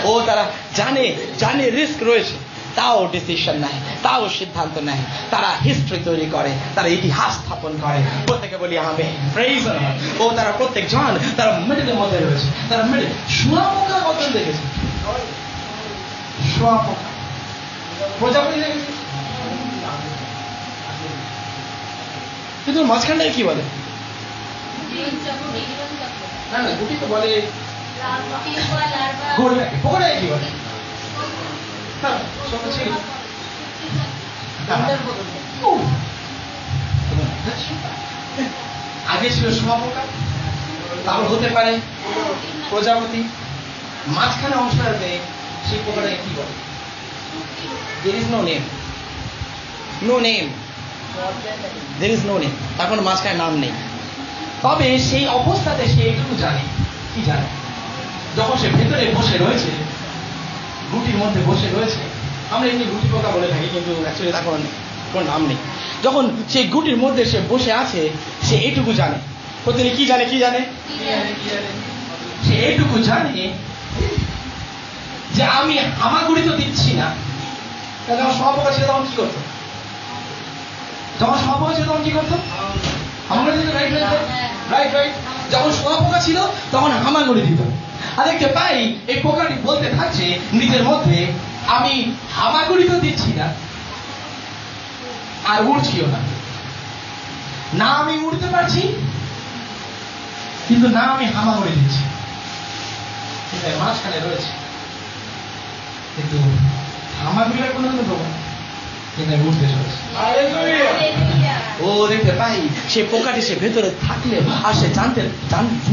ও তারা জানে রিস্ক রয়েছে, তাও ডিসিশন নেয়, তাও সিদ্ধান্ত নেয়। তারা হিস্ট্রি তৈরি করে, তারা ইতিহাস স্থাপন করে। প্রত্যেকে বলি আমেন। Praise the Lord. ও তারা প্রত্যেকজন তারা মিডলের মধ্যে রয়েছে। তারা মিডল। শুঁয়াপোকা কতজন দেখেছে? শুঁয়াপোকা, প্রজাপতি দেখেছে? কিন্তু মাঝখানটাকে কি বলে? না না, গুটি তো বলে পোকাটাকে কি বলে? আগে ছিল শুঁয়োপোকা, তারপর হতে পারে প্রজাপতি, মাঝখানে অংশটাতে সেই পোকাটাকে কি বলে? There is no name. No name. There is no name. তার কোনো মাঝখানে নাম নেই। তবে সেই অবস্থাতে সে একটু জানে, কি জানে? যখন সে ভেতরে বসে রয়েছে, গুটির মধ্যে বসে রয়েছে, আমরা এমনি গুটি পোকা বলে থাকি, কিন্তু অ্যাকচুয়ালি তার কোনো নাম নেই। যখন সেই গুটির মধ্যে সে বসে আছে, সে এইটুকু জানে। প্রতিদিন কি জানে? কি জানে? সে এইটুকু জানে যে আমি হামাগুড়ি তো দিচ্ছি না। যখন শুঁয়োপোকা ছিল তখন কি করতো? যখন শুঁয়োপোকা ছিল তখন কি করতো? হামাগুড়ি দিত। রাইট। যখন শুঁয়োপোকা ছিল তখন হামাগুড়ি দিত। আর দেখতে পাই এই পোকাটি বলতে থাকছে নিজের মধ্যে, আমি হামাগুড়ি তো দিচ্ছি না, আর উড়ছিও না। না আমি উড়তে পারছি, কিন্তু না আমি হামাগুড়ি দিচ্ছি। মাঝখানে রয়েছে, কিন্তু হামাগুড়ির কোনো প্রমাণ, কিন্তু আমি উঠতে চলেছি। ও দেখতে পাই সে পোকাটি সে ভেতরে থাকলে আর সে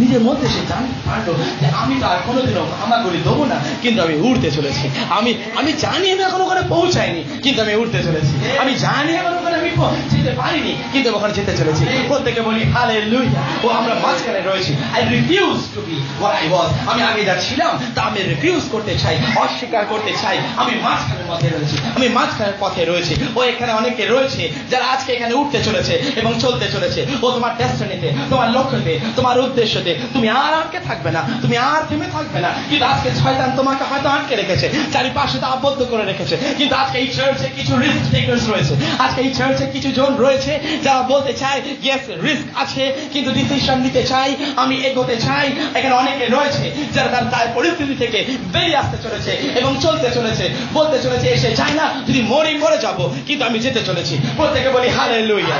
নিজের মধ্যে সে জানতে পারলো যে আমি তো আর কোনোদিনও হামাগুড়ি দেবো না, কিন্তু আমি উড়তে চলেছি। আমি জানি আমি এখন ওখানে পৌঁছাইনি, কিন্তু আমি উড়তে চলেছি। আমি জানি এখন ওখানে আমি যেতে পারিনি, কিন্তু ওখানে যেতে চলেছি। প্রত্যেকে বলি হালেলুয়া। ও আমরা মাঝখানে রয়েছি। I refuse to be what I was. আমি আগে যা ছিলাম তা আমি রিফিউজ করতে চাই, অস্বীকার করতে চাই। আমি মাঝখানের পথে রয়েছি, আমি মাঝখানের পথে রয়েছি। ও এখানে অনেকে রয়েছে যারা আজকে এখানে উঠতে চলেছে এবং চলতে চলেছে। ও তোমার ডেস্টিনিতে, তোমার লক্ষ্যতে, তোমার উদ্দেশ্যতে তুমি আর আটকে থাকবে না, তুমি আর থেমে থাকবে না। কিন্তু আজকে শয়তান তোমাকে হয়তো আটকে রেখেছে, চারিপাশে তা আবদ্ধ করে রেখেছে। কিন্তু আজকে এই চার্চে কিছু রিস্ক টেকার্স রয়েছে, আজকে এই চার্চে কিছু জন রয়েছে যারা বলতে চায় ইয়েস রিস্ক আছে, কিন্তু ডিসিশন নিতে চাই, আমি এগোতে চাই। এখানে অনেকে রয়েছে যারা তার পরিস্থিতি থেকে বেরিয়ে আসতে চলেছে এবং চলতে চলেছে, বলতে চলেছে এসে চাই না, যদি মরে যাবো, কিন্তু আমি যেতে চলেছি। প্রত্যেকে বলি হালেলুয়া।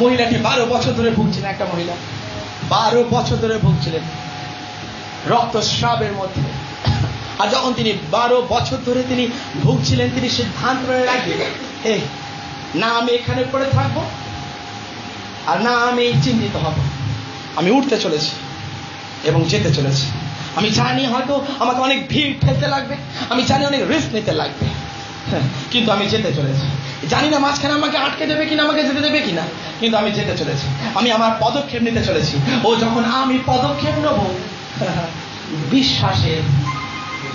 মহিলাটি 12 বছর ধরে ভুগছিলেন, একটা মহিলা 12 বছর ধরে ভুগছিলেন রক্তস্রাবের মধ্যে। আর যখন তিনি 12 বছর ধরে তিনি ভুগছিলেন, তিনি সিদ্ধান্ত রাখলেন, না আমি এখানে পড়ে থাকবো, আর না আমি চিন্তিত হব। আমি উঠতে চলেছি এবং যেতে চলেছি। আমি জানি হয়তো আমাকে অনেক ভিড় ঠেলতে লাগবে, আমি জানি অনেক রিস্ক নিতে লাগবে, কিন্তু আমি যেতে চলেছি। জানি না মাঝখানে আমাকে আটকে দেবে কিনা, আমাকে যেতে দেবে কিনা, কিন্তু আমি যেতে চলেছি। আমি আমার পদক্ষেপ নিতে চলেছি। ও যখন আমি পদক্ষেপ নেব বিশ্বাসে,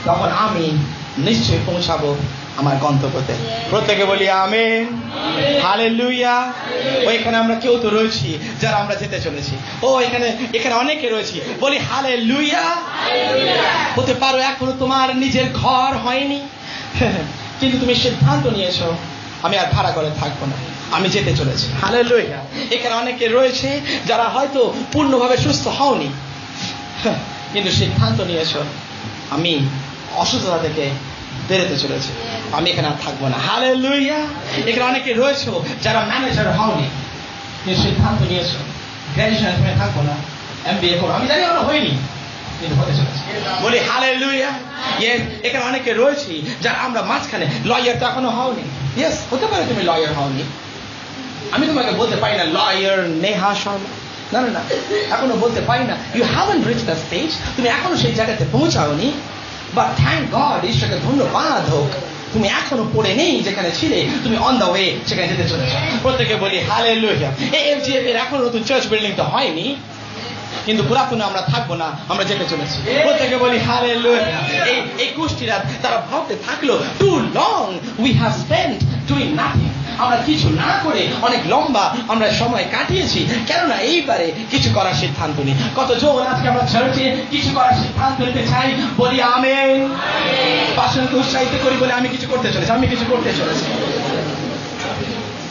তখন আমি নিশ্চয়ই পৌঁছাবো আমার গন্তব্যতে। প্রত্যেকে বলি আমেন, হালেলুয়া। ও এখানে আমরা কেউ তো রয়েছি যারা আমরা যেতে চলেছি। ও এখানে অনেকে রয়েছি, বলি হালেলুয়া। হতে পারো এখনো তোমার নিজের ঘর হয়নি, কিন্তু তুমি সিদ্ধান্ত নিয়েছো আমি আর ভাড়া করে থাকবো না, আমি যেতে চলেছি। হালেলুয়া। এখানে অনেকে রয়েছে যারা হয়তো পূর্ণভাবে সুস্থ হওনি, কিন্তু সিদ্ধান্ত নিয়েছো আমি অসুস্থতা থেকে বেরোতে চলেছে, আমি এখানে আর থাকবো না। হালেলুয়া। এখানে অনেকে রয়েছে যারা ম্যানেজার হওনি, কিন্তু সিদ্ধান্ত নিয়েছো গ্র্যাজুয়েশন তুমি থাকবো না, MBA করো। আমি জানি আমরা হয়নি, কিন্তু হতে চলেছে। বলি হালেলুয়া। এখানে অনেকে রয়েছে যারা আমরা মাঝখানে, লয়ার তো এখনো হওনি। ইয়েস, হতে পারে তুমি লয়ার হওনি, আমি তোমাকে বলতে পারি না লয়ার নেহা শর্মা, না, এখনো বলতে পারি না you haven't reach the stage, তুমি এখনো সেই জায়গাতে পৌঁছাওনি। বাট থ্যাংক গড, ঈশ্বরকে ধন্যবাদ হোক, তুমি এখনো পড়ে নেই যেখানে ছিলে, তুমি অন দ্য ওয়ে সেখানে যেতে চলেছো। প্রত্যেকে বলি হালেলুয়া। এই FGF এর এখনো নতুন চার্চ বিল্ডিং তো হয়নি, কিন্তু পুরাতনে আমরা থাকবো না, আমরা যেতে চলেছি। প্রত্যেকে বলি হালেলুয়া। এই গোষ্ঠীরা তারা ভাবতে থাকলো too long we have spent doing nothing, আমরা কিছু না করে অনেক লম্বা আমরা সময় কাটিয়েছি, কেননা এইবারে কিছু করার সিদ্ধান্ত নিই। কতজন আজকে আমরা চার্চে কিছু করার সিদ্ধান্ত নিতে চাই, বলি আমেন। পাশনকে উৎসাহিত করি বলে আমি কিছু করতে চলেছি, আমি কিছু করতে চলেছি।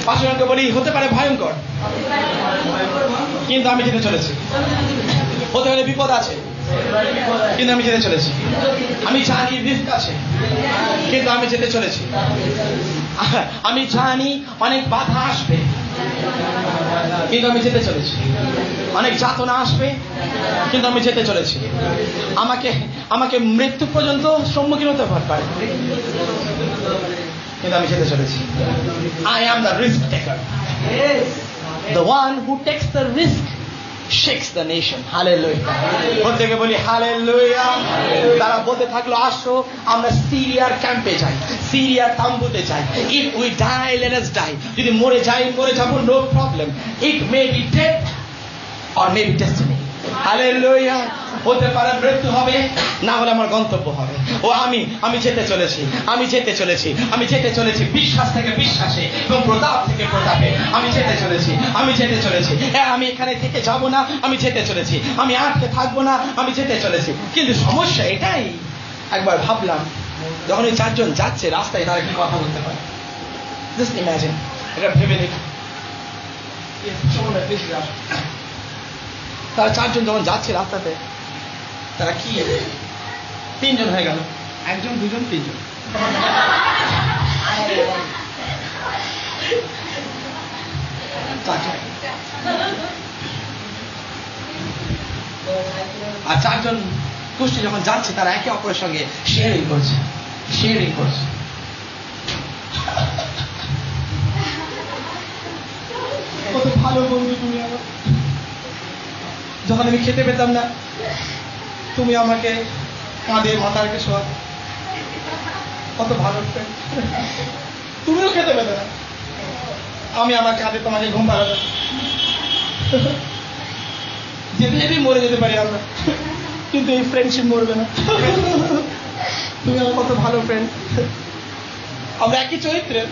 পাশনকে বলি হতে পারে ভয়ঙ্কর, কিন্তু আমি যেতে চলেছি। হতে হলে বিপদ আছে, কিন্তু আমি যেতে চলেছি। আমি জানি রিস্ক আছে, কিন্তু আমি যেতে চলেছি। আমি জানি অনেক বাধা আসবে, কিন্তু আমি যেতে চলেছি। অনেক যাতনা আসবে, কিন্তু আমি যেতে চলেছি। আমাকে মৃত্যু পর্যন্ত সম্মুখীন হতে পারে, কিন্তু আমি যেতে চলেছি। I am the risk taker. The one who takes the risk shakes the nation. Hallelujah. প্রত্যেকে বলি হালেলুয়া। তারা বলতে থাকলো, আসো আমরা সিরিয়ার ক্যাম্পে যাই, সিরিয়ার তাম্বুতে যাই। If we die, let us die. যদি মরে যাই, মরে যাবো, no problem. It may be death or maybe destiny. Hallelujah. হতে পারে মৃত্যু হবে, না হলে আমার গন্তব্য হবে। ও আমি যেতে চলেছি, আমি যেতে চলেছি, আমি যেতে চলেছি। বিশ্বাস থেকে বিশ্বাসে এবং প্রতাপ থেকে প্রতাপে আমি যেতে চলেছি, আমি যেতে চলেছি। আমি এখানে থেকে যাব না, আমি যেতে চলেছি। আমি আটকে থাকবো না, আমি যেতে চলেছি। কিন্তু সমস্যা এটাই, একবার ভাবলাম যখন ওই চারজন যাচ্ছে রাস্তায়, তারা কি কথা বলতে পারে? জাস্ট ইমাজিন, এটা ভেবে দেখ। তারা চারজন যখন যাচ্ছে রাস্তাতে, তারা কি, তিনজন হয়ে গেল, একজন দুজন তিনজন। আর চারজন গোষ্ঠী যখন যাচ্ছে, তারা একে অপরের সঙ্গে শেয়ারিং করছে। কত ভালো বন্ধু তুমি আমার। যখন আমি খেতে পেতাম না, তুমি আমাকে কাঁধে মাথা রেখে শোয়া। কত ভালো ফ্রেন্ড। তুমিও খেতে পেতে না, আমি আমার কাঁধে তোমাকে ঘুম পাড়াতাম। যেতে যেতেই মরে যেতে পারি আমরা, কিন্তু এই ফ্রেন্ডশিপ মরবে না। তুমি আমার কত ভালো ফ্রেন্ড। আমরা একই চরিত্রের,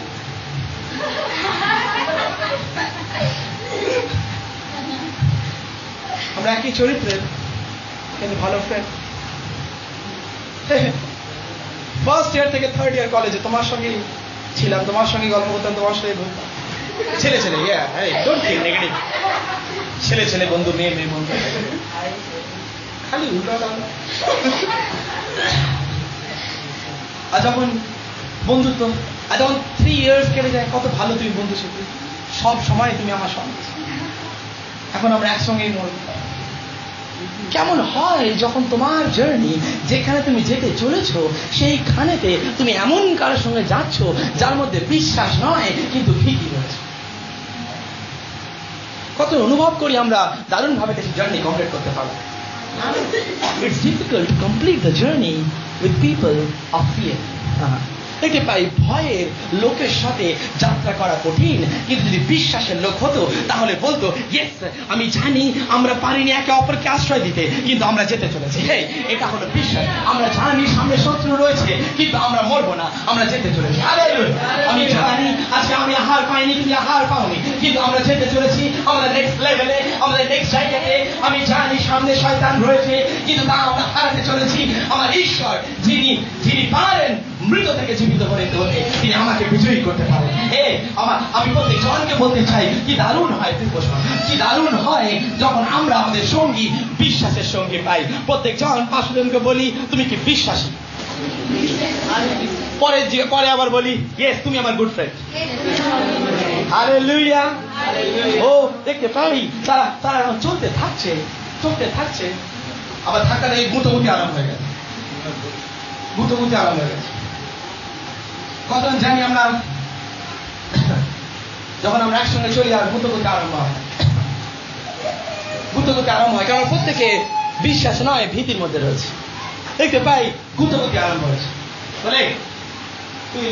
আমরা একই চরিত্রের, কিন্তু ভালো ফ্রেন্ড। ফার্স্ট ইয়ার থেকে থার্ড ইয়ার কলেজে তোমার সঙ্গেই ছিলাম, তোমার সঙ্গে গল্প করতাম, তোমার সঙ্গে ঘুরতাম। ছেলে নেগেটিভ, ছেলে বন্ধু, মেয়ে বন্ধু, খালি উল্টো। আর যখন বন্ধুত্ব, আর যখন 3 years কেটে যায়, কত ভালো তুমি বন্ধু শিখবে, সব সময় তুমি আমার সঙ্গে। এখন আমরা একসঙ্গেই মরব। কেমন হয় যখন তোমার জার্নি, যেখানে তুমি যেতে চলেছ, সেইখানেতে তুমি এমন কারোর সঙ্গে যাচ্ছ যার মধ্যে বিশ্বাস নয়, কিন্তু ভীতি রয়েছে। কত অনুভব করি আমরা দারুণ ভাবে সেই জার্নি কমপ্লিট করতে পারবো। It's difficult to complete the journey with people of fear. দেখতে পাই ভয়ের লোকের সাথে যাত্রা করা কঠিন, কিন্তু যদি বিশ্বাসের লোক হতো তাহলে বলতো, ইয়েস আমি জানি আমরা পারিনি একে অপরকে আশ্রয় দিতে, কিন্তু আমরা যেতে চলেছি। হেই, এটা হলো বিশ্বাস। আমরা জানি সামনে শত্রু রয়েছে, কিন্তু আমরা মরবো না, আমরা যেতে চলেছি। আমি জানি আজকে আমি আহার পাইনি, তুমি আহার পাওনি, কিন্তু আমরা যেতে চলেছি আমাদের নেক্সট লেভেলে, আমাদের নেক্সট জায়গাতে। আমি জানি সামনে শয়তান রয়েছে, কিন্তু তা আমরা হারাতে চলেছি। আমার ঈশ্বর যিনি পারেন মৃত থেকে জীবিত করে তোলে, তিনি আমাকে বিজয়ী করতে পারেন। আমি প্রত্যেক জনকে বলতে চাই, কি দারুণ হয় কি দারুণ হয় যখন আমরা আমাদের সঙ্গী বিশ্বাসের সঙ্গে পাই। প্রত্যেক জন 5 জনকে বলি, তুমি কি বিশ্বাসী? পরে আবার বলি, ইয়েস তুমি আমার গুড ফ্রেন্ড। হালেলুয়া। ও দেখতে পাই তারা চলতে থাকছে, আবার থাকার এই গুঁতোগুতি আরম্ভ হয়ে গেছে। কতজন জানি আমরা যখন আমরা একসঙ্গে চলি আর গুঁতোগুতি আরম্ভ হয়, কারণ প্রত্যেকে বিশ্বাস নয়, ভীতির মধ্যে রয়েছে। দেখতে পাই গুঁতোগুতি আরম্ভ হয়েছে। বলে তুই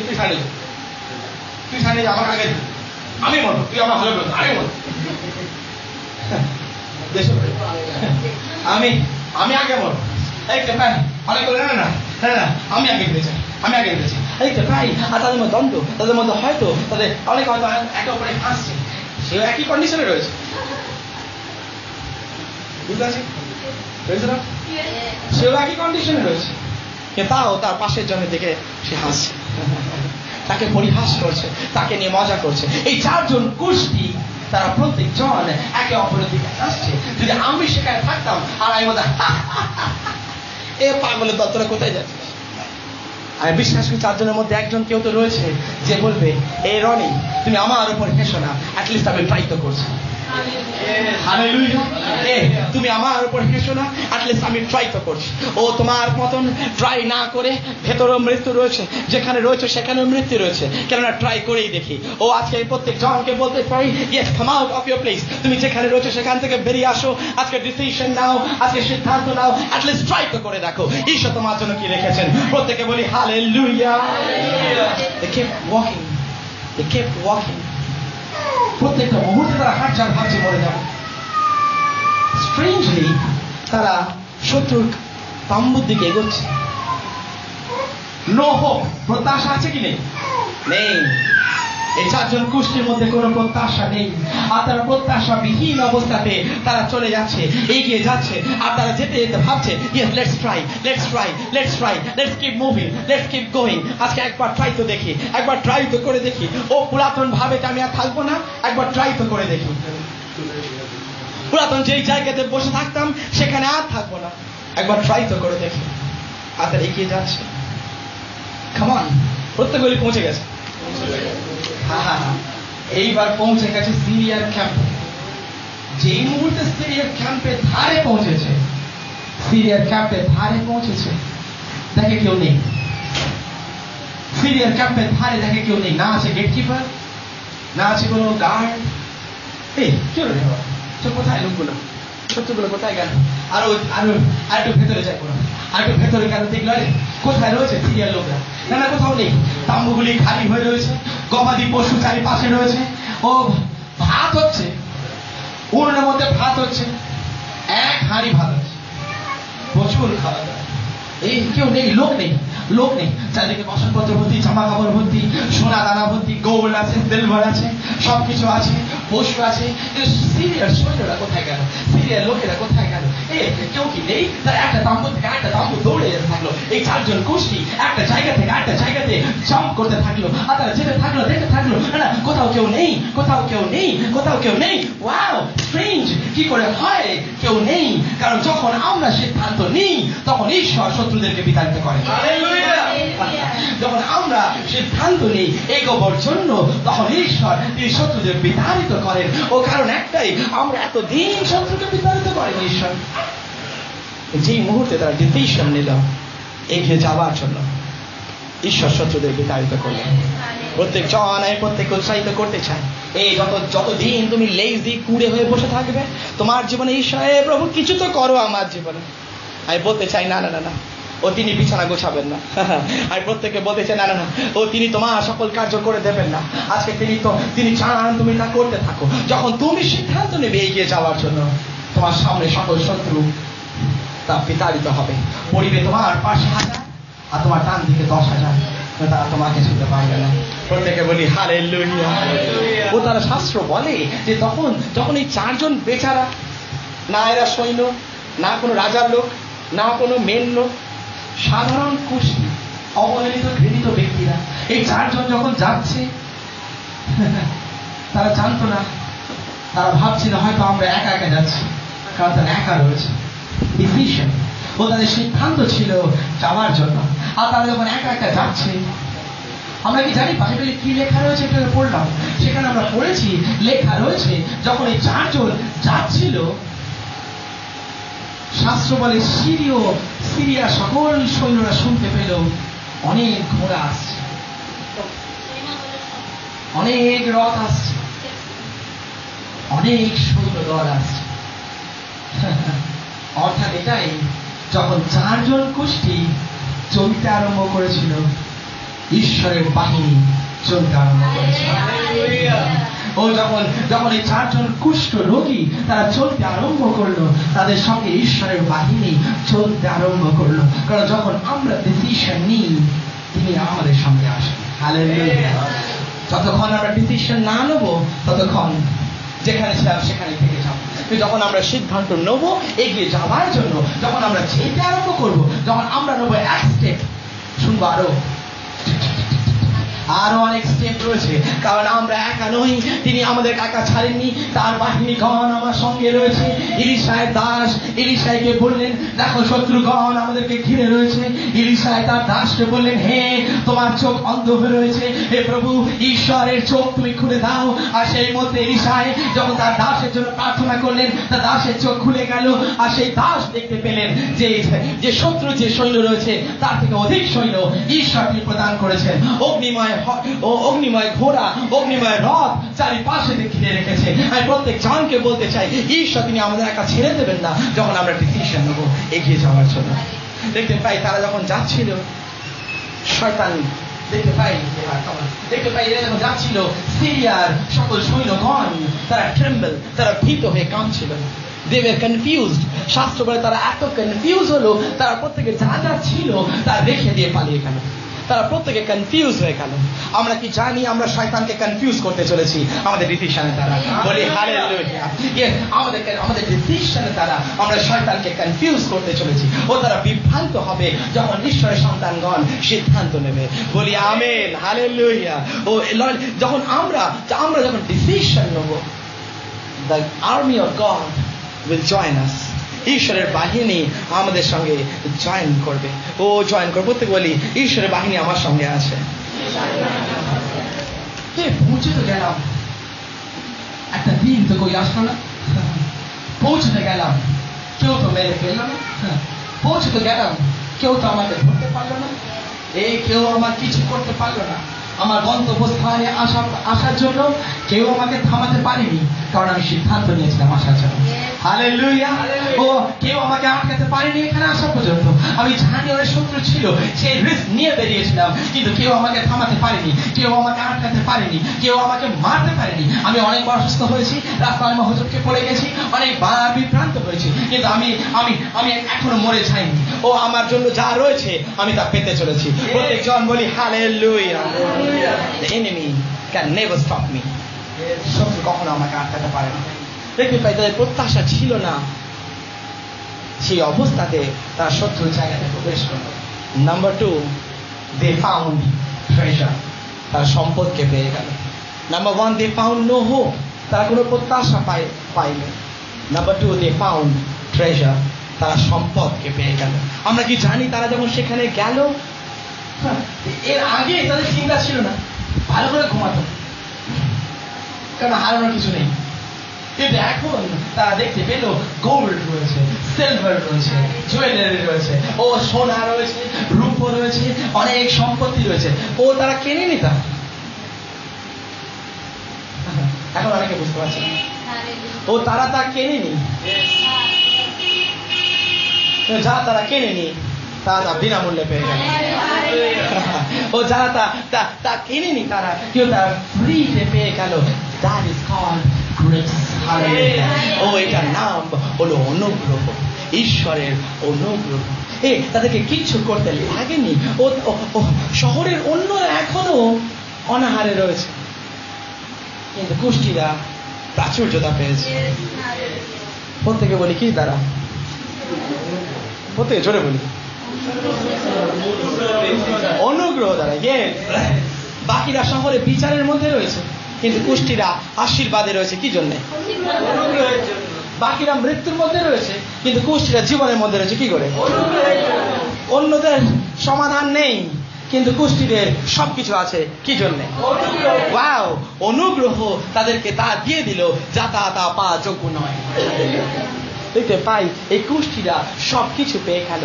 ছাড়িয়ে যা, আমার আগে আমি বলবো, তুই আমার ভালো বলবো, আমি বলবো, আমি আগে বলবো। দেখতে পাই অনেক বলে না আমি আগে দিতে চাই। দেখতে পাই আর তাদের মধ্যে দ্বন্দ্ব, তাদের মধ্যে হয়তো অনেকে হয়তো একে অপরে হাসছে, সেও একই কন্ডিশনে রয়েছে। বুঝতে পারছি, সেও একই কন্ডিশনে রয়েছে, তাও তার পাশের জনের দিকে সে হাসছে, তাকে পরিহাস করছে, তাকে নিয়ে মজা করছে। এই 4 জন গোষ্ঠী, তারা প্রত্যেক জন একে অপরের দিকে হাসছে। যদি আমি সেখানে থাকতাম আর আমি বলতাম, এ পাগলের দত্তরা কোথায় যাচ্ছিস, আমি বিশ্বাস করি 4 জনের মধ্যে একজন কেউ তো রয়েছে যে বলবে, এ রনি তুমি আমার উপর হেসো না, অ্যাটলিস্ট আমি ট্রাই তো করছি। হালেলুয়া। তুমি আমার উপর হেসো না, অ্যাটলিস্ট আমি ট্রাই তো করছি। ও তোমার মতন ট্রাই না করে, ভেতরেও মৃত্যু রয়েছে, যেখানে রয়েছে সেখানেও মৃত্যু রয়েছে, কেননা ট্রাই করেই দেখি। ও আজকে প্রত্যেক জনকে বলতে পারি, yes, come out of your place. তুমি যেখানে রয়েছে সেখান থেকে বেরিয়ে আসো, আজকে ডিসিশন নাও, আজকে সিদ্ধান্ত নাও, অ্যাটলিস্ট ট্রাই তো করে দেখো ঈশ্বর তোমার জন্য কি রেখেছেন। প্রত্যেকে বলি hallelujah. They kept walking, they kept walking. প্রত্যেকটা মুহূর্তে তারা হাঁটছে ভাবছে মরে যাবে। স্ট্রেঞ্জলি তারা শত্রুর তাম্বুর দিকে এগোচ্ছে। নো হোপ, প্রত্যাশা আছে কি নেই? নেই। এই 4 জন কুষ্টির মধ্যে কোনো প্রত্যাশা নেই। আর তারা প্রত্যাশা বিহীন অবস্থাতে তারা চলে যাচ্ছে, এগিয়ে যাচ্ছে। আর তারা যেতে যেতে ভাবছে, yes, let's try, let's try, let's try, let's keep moving, let's keep going. আজকে একবার ট্রাই তো দেখি, একবার ট্রাই তো করে দেখি। ও পুরাতন ভাবে আমি আর থাকবো না, একবার ট্রাই তো করে দেখি। পুরাতন যেই জায়গাতে বসে থাকতাম সেখানে আর থাকবো না, একবার ট্রাই তো করে দেখি। আর তারা এগিয়ে যাচ্ছে। কাম অন, প্রত্যেকগুলি পৌঁছে গেছে। এইবার পৌঁছে গেছে সিরিয়ার ক্যাম্পে। যেই মুহূর্তে সিরিয়ার ক্যাম্পে ধারে পৌঁছেছে, সিরিয়ার ক্যাম্পে ধারে পৌঁছেছে, দেখে কেউ নেই। সিরিয়ার ক্যাম্পে ধারে দেখে কেউ নেই। না আছে গেটকিপার, না আছে কোনো গার্ড। এই কি হলো বাবা, তো কোথায় লোকগুলো, শত্রুগুলো কোথায় গেল? আরো আরো আরেকটু ভেতরে যাই, আরেকটু ভেতরে গেল, দেখলো আরে কোথায় রয়েছে সিরিয়ার লোকরা? না না, কোথাও নেই। তাম্বুগুলি খালি হয়ে রয়েছে, গবাদি পশু চারিপাশে রয়েছে। ও ভাত হচ্ছে, উনুনের মধ্যে ভাত হচ্ছে, 1 হাঁড়ি ভাত হচ্ছে, প্রচুর খাওয়া দাওয়া। এই কেউ নেই, লোক নেই, লোক নেই। চারিদিকে বাসনপত্র ভর্তি, জামা কাপড় ভর্তি, সোনা দানা ভর্তি, গোল্ড আছে, সিলভার আছে, সবকিছু আছে, পশু আছে। সিরিয়ার সৈন্যরা কোথায় গেল? সিরিয়ার লোকেরা কোথায় গেল? কেউ কি নেই? তারা একটা তাম্বু থেকে একটা তাম্বু দৌড়ে যেতে থাকলো। এই 4 জন কুষ্টি একটা জায়গা থেকে একটা জায়গাতে জাম্প করতে থাকলো। আর তারা যেতে থাকলো, দেখতে থাকলো, না কোথাও কেউ নেই, কোথাও কেউ নেই, কোথাও কেউ নেই। ওয়াও, স্ট্রেঞ্জ, কি করে হয় কেউ নেই? কারণ যখন আমরা সিদ্ধান্ত নিই তখন ঈশ্বর শত্রুদেরকে বিতাড়িত করে। যখন আমরা সিদ্ধান্ত নিই এগোবার জন্য, তখন ঈশ্বর তিনি শত্রুদের বিতাড়িত করেন। ও কারণ একটাই, আমরা এতদিন শত্রুকে বিতাড়িত করেন ঈশ্বর। যেই মুহূর্তে তারা ডিসিশন নিল এগিয়ে যাওয়ার জন্য, ঈশ্বর শত্রুদের বিতাড়িত করলেন। প্রত্যেক জন প্রত্যেককে উৎসাহিত করতে চায়, এই যতদিন তুমি লেজি কুড়ে হয়ে বসে থাকবে তোমার জীবনে, ঈশ্বর প্রভু কিছু তো করো আমার জীবনে। আমি বলতে চাই না না না না, ও তিনি বিছানা গোছাবেন না। আমি প্রত্যেককে বলতে চাই না না না, ও তিনি তোমার সকল কার্য করে দেবেন না। আজকে তিনি চান তুমি তা করতে থাকো। যখন তুমি সিদ্ধান্ত নেবে এগিয়ে যাওয়ার জন্য, তোমার সামনে সকল শত্রু তা বিতাড়িত হবে। পড়িবে তোমার পাশে 1000 আর তোমার ডান দিকে 10,000, তারা তোমাকে ছুঁতে পারবে না। প্রত্যেকে বলি হালেলুয়া। ও তারা শাস্ত্র বলে যে যখন এই 4 জন বেচারা, না এরা সৈন্য, না কোনো রাজার লোক, না কোনো মেন লোক, সাধারণ কুষ্টি অবহেলিত ঘৃণিত ব্যক্তিরা, এই 4 জন যখন যাচ্ছে, তারা জানতো না, তারা ভাবছিল হয়তো আমরা একা একা যাচ্ছি, কারণ তারা একা রয়েছে। ডিসিশন, ও তাদের সিদ্ধান্ত ছিল যাওয়ার জন্য। আর তারা যখন একা একা যাচ্ছে, আমরা কি জানি বাইবেলে কি লেখা রয়েছে? এটা পড়লাম, সেখানে আমরা পড়েছি, লেখা রয়েছে যখন এই 4 জন যাচ্ছিল, শাস্ত্র বলে সিরিয়া সকল সৈন্যরা শুনতে পেল অনেক ঘোড়া আসছে, অনেক রথ আসছে, অনেক সৈন্য দল আসছে। অর্থাৎ এটাই, যখন 4 জন কুষ্টি চলতে আরম্ভ করেছিল, ঈশ্বরের বাহিনী চলতে আরম্ভ করেছিল। ও যখন এই 4 জন কুষ্ঠ রোগী তারা চলতে আরম্ভ করলো, তাদের সঙ্গে ঈশ্বরের বাহিনী চলতে আরম্ভ করলো। কারণ যখন আমরা ডিসিশন নিই, তিনি আমাদের সঙ্গে আসেন। হালেলুয়া। যতক্ষণ আমরা ডিসিশন না নেব, ততক্ষণ যেখানে ছিলাম সেখানে থেকে যাবো। যখন আমরা সিদ্ধান্ত নেব এগিয়ে যাওয়ার জন্য, যখন আমরা যেতে আরম্ভ করবো, যখন আমরা নেবো 1 স্টেপ, শুনবো আরো আরো অনেক স্টেপ রয়েছে, কারণ আমরা একা নই, তিনি আমাদের একা ছাড়েননি, তার বাহিনীগণ আমার সঙ্গে রয়েছে। ইলিশায়ের দাস ইলিশাইকে বললেন, দেখো শত্রুগণ আমাদেরকে ঘিরে রয়েছে। ইলিশাই তার দাসকে বললেন, হে তোমার চোখ অন্ধ হয়ে রয়েছে, হে প্রভু ঈশ্বরের চোখ তুমি খুলে দাও। আর সেই মধ্যে ইলিশাই যখন তার দাসের জন্য প্রার্থনা করলেন, তার দাসের চোখ খুলে গেল। আর সেই দাস দেখতে পেলেন যে শত্রু যে সৈন্য রয়েছে তার থেকে অধিক সৈন্য ঈশ্বর তিনি প্রদান করেছেন। অগ্নিময় ঘোড়া, অগ্নিময় রথ চারিপাশে ঘিরে রেখেছে। আমি প্রত্যেক জনকে বলতে চাই, ঈশ্বর তিনি আমাদের একা ছেড়ে দেবেন না যখন আমরা ডিসিশন নেবো এগিয়ে যাওয়ার জন্য। দেখতে পাই তারা যখন যাচ্ছিল, শয়তান দেখতে পাই এরা যখন যাচ্ছিল, সিরিয়ার সকল সৈন্যগণ তারা ট্রেম্বল, তারা ভীত হয়ে কাঁপছিল। They were confused. শাস্ত্র বলে তারা এত কনফিউজ হলো, তারা প্রত্যেকে যা যা ছিল তারা রেখে দিয়ে পালিয়ে গেল। তারা প্রত্যেকে কনফিউজ হয়ে গেল। আমরা কি জানি আমরা শয়তানকে কনফিউজ করতে চলেছি আমাদের ডিসিশনের দ্বারা? বলি হালেলুয়া। ইয়েস, আমাদের ডিসিশনের দ্বারা আমরা শয়তানকে কনফিউজ করতে চলেছি। ও তারা বিভ্রান্ত হবে যখন ঈশ্বরের সন্তানগণ সিদ্ধান্ত নেবে। বলি আমেন, হালেলুয়া। ও যখন আমরা যখন ডিসিশন নেব, the army of God will join us. ঈশ্বরের বাহিনী আমাদের সঙ্গে জয়েন করবে। জয়েন করবে। প্রত্যেক বলি ঈশ্বরের বাহিনী আমার সঙ্গে আছে। পৌঁছে তো গেলাম, একটা দিন তো কই আসলো না। পৌঁছতে গেলাম, কেউ তো মেরে ফেললো না। পৌঁছে তো গেলাম, কেউ তো আমাকে ধরতে পারলো না। কেউ আমার কিছু করতে পারলো না। আমার গন্তব্যস্থানে আসার জন্য কেউ আমাকে থামাতে পারেনি, কারণ আমি সিদ্ধান্ত নিয়েছিলাম আসার জন্য। হালেলুয়া। কেউ আমাকে আটকাতে পারেনি এখানে আসা পর্যন্ত। আমি জানি ওর শত্রু ছিল, সেই রিস্ক নিয়ে বেরিয়েছিলাম, কিন্তু কেউ আমাকে থামাতে পারেনি, কেউ আমাকে আটকাতে পারেনি, কেউ আমাকে মারতে পারেনি। আমি অনেকবার অসুস্থ হয়েছি, রাস্তায় হুজুরকে পড়ে গেছি, অনেকবার বিভ্রান্ত হয়েছি, কিন্তু আমি এখনো মরে যাইনি। আমার জন্য যা রয়েছে আমি তা পেতে চলেছি। প্রত্যেকজন বলি hallelujah. The enemy can never stop me. শত্রু কখনো আমাকে আটকাতে পারে না। দেখতে পাই তাদের প্রত্যাশা ছিল না, সেই অবস্থাতে তারা শত্রুর জায়গাতে প্রবেশ করল। Number 2, they found treasure. তারা সম্পদকে পেয়ে গেল। Number 1, they found no hope. তারা কোনো প্রত্যাশা পাইনি। Number 2, they found treasure. তারা সম্পদকে পেয়ে গেল। আমরা কি জানি তারা যখন সেখানে গেল, এর আগে তাদের চিন্তা ছিল না, ভালো করে ঘুমাতো, কারণ হারানোর কিছু নেই। কিন্তু এখন তারা দেখতে পেল গোল্ড রয়েছে, সিলভার রয়েছে, জুয়েলারি রয়েছে, সোনা রয়েছে, রূপো রয়েছে, অনেক সম্পত্তি রয়েছে। তারা কেনেনি তা। এখন অনেকে বুঝতে পারছে তারা তা কেনেনি। যা তারা কেনেনি তারা বিনামূল্যে পেয়ে গেল। যারা তা কেনেনি তারা কেউ তারা ফ্রিতে পেয়ে গেল। That is called grace. এটার নাম হলো অনুগ্রহ, ঈশ্বরের অনুগ্রহ। তাদেরকে কিচ্ছু করতে লাগেনি। শহরের অন্য এখনো অনাহারে রয়েছে, কিন্তু কুষ্টিরা প্রাচুর্যতা পেয়েছে। প্রত্যেকে বলি কি তারা? প্রত্যেকে জোরে বলি অনুগ্রহ দ্বারা। বাকিরা শহরে বিচারের মধ্যে রয়েছে, কিন্তু কুষ্টিরা আশীর্বাদে রয়েছে। কি জন্য? বাকিরা মৃত্যুর মধ্যে রয়েছে, কিন্তু কুষ্টিরা জীবনের মধ্যে রয়েছে। কি করে? অন্যদের সমাধান নেই, কিন্তু কুষ্টিদের সবকিছু আছে। কি জন্য? ওয়াও, অনুগ্রহ তাদেরকে তা দিয়ে দিল যা তা পাওয়া যোগ্য নয়। দেখতে পাই এই কুষ্টিরা সবকিছু পেয়ে গেল।